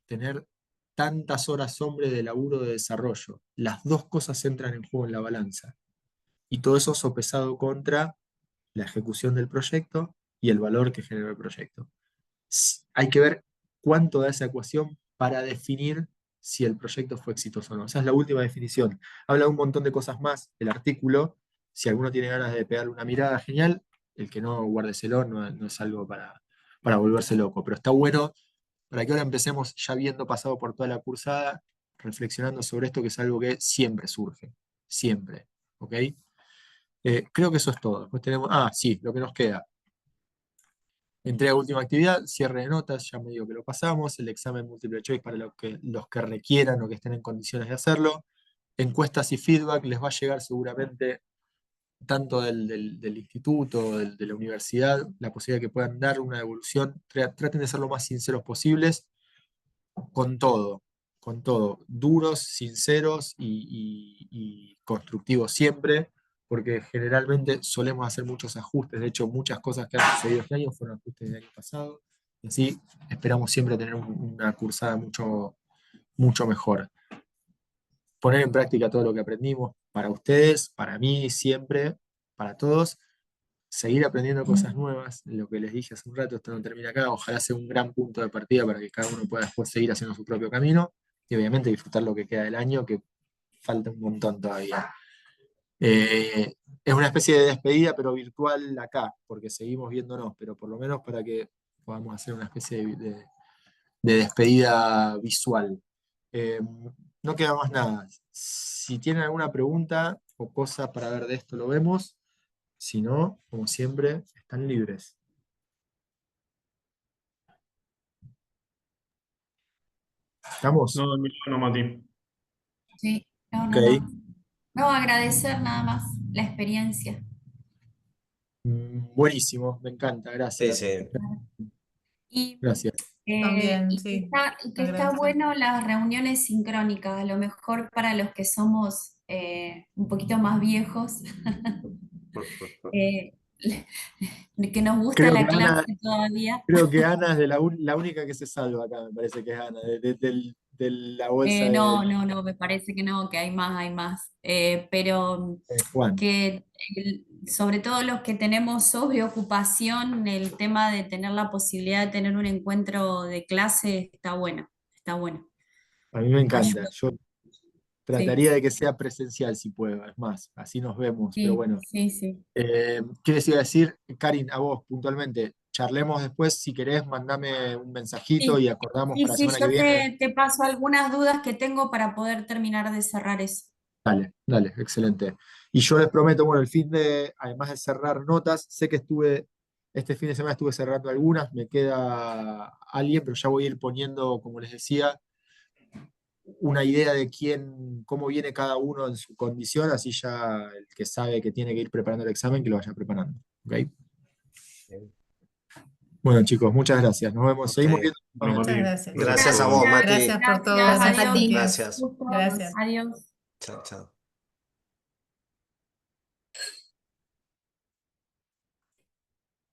tener tantas horas hombre de laburo de desarrollo. Las dos cosas entran en juego en la balanza. Y todo eso sopesado contra la ejecución del proyecto y el valor que generó el proyecto. Hay que ver cuánto da esa ecuación para definir si el proyecto fue exitoso o no. Esa es la última definición. Habla un montón de cosas más el artículo. Si alguno tiene ganas de pegarle una mirada, genial. El que no, guárdeselo, no es algo para volverse loco. Pero está bueno para que ahora empecemos, ya habiendo pasado por toda la cursada, reflexionando sobre esto, que es algo que siempre surge. Siempre. ¿Ok? Creo que eso es todo. Después tenemos, sí, lo que nos queda. Entrega de última actividad, cierre de notas, ya me digo que lo pasamos, el examen múltiple choice para los que requieran o que estén en condiciones de hacerlo, encuestas y feedback, les va a llegar seguramente tanto del instituto, de la universidad, la posibilidad de que puedan dar una devolución, traten de ser lo más sinceros posibles, con todo, duros, sinceros y constructivos siempre, porque generalmente solemos hacer muchos ajustes. De hecho, muchas cosas que han sucedido este año fueron ajustes del año pasado, y así esperamos siempre tener una cursada mucho, mucho mejor. Poner en práctica todo lo que aprendimos para ustedes, para mí, siempre, para todos. Seguir aprendiendo cosas nuevas, lo que les dije hace un rato, esto no termina acá, ojalá sea un gran punto de partida para que cada uno pueda después seguir haciendo su propio camino y obviamente disfrutar lo que queda del año, que falta un montón todavía. Es una especie de despedida, pero virtual acá, porque seguimos viéndonos, pero por lo menos para que podamos hacer una especie de despedida visual. No queda más nada. Si tienen alguna pregunta o cosa para ver de esto, lo vemos. Si no, como siempre, están libres. ¿Estamos? No, no, Mati. Sí, no, Ok. no, no. No, agradecer nada más la experiencia. Buenísimo, me encanta, Sí, gracias. sí. Y, Gracias. También, y que sí, está agradecer. bueno las reuniones sincrónicas, a lo mejor para los que somos un poquito más viejos, eh, que nos gusta Creo que la Ana, clase todavía. es de la única que se salva acá, me parece que es Ana, de la bolsa No, no, no, me parece que no, que hay más, hay más. Pero de Juan. que sobre todo los que tenemos sobreocupación, el tema de tener la posibilidad de tener un encuentro de clase está bueno, está bueno. A mí me encanta. Ayuda, Yo sí, trataría de que sea presencial si puedo, es más, así nos vemos, pero sí, bueno. sí, sí. ¿Qué les iba a decir, Karin, a vos puntualmente? Charlemos después, si querés, mandame un mensajito Sí, y acordamos sí, para la sí, semana que yo viene. te paso algunas dudas que tengo para poder terminar de cerrar eso. Dale, dale, excelente. Y yo les prometo, bueno, el fin de, además de cerrar notas, sé que este fin de semana estuve cerrando algunas, me queda alguien, pero ya voy a ir poniendo, como les decía, una idea de cómo viene cada uno en su condición, así ya el que sabe que tiene que ir preparando el examen, que lo vaya preparando. ¿Ok? Bueno, chicos, muchas gracias. Nos vemos. Ok. Seguimos viendo. Bueno, Muchas Mati. gracias. Gracias por Gracias a todo. vos, Mati. Gracias por todo, Gracias, Mati. Gracias a ti. adiós. Gracias. Gusto, Gracias. adiós. Chao, chao.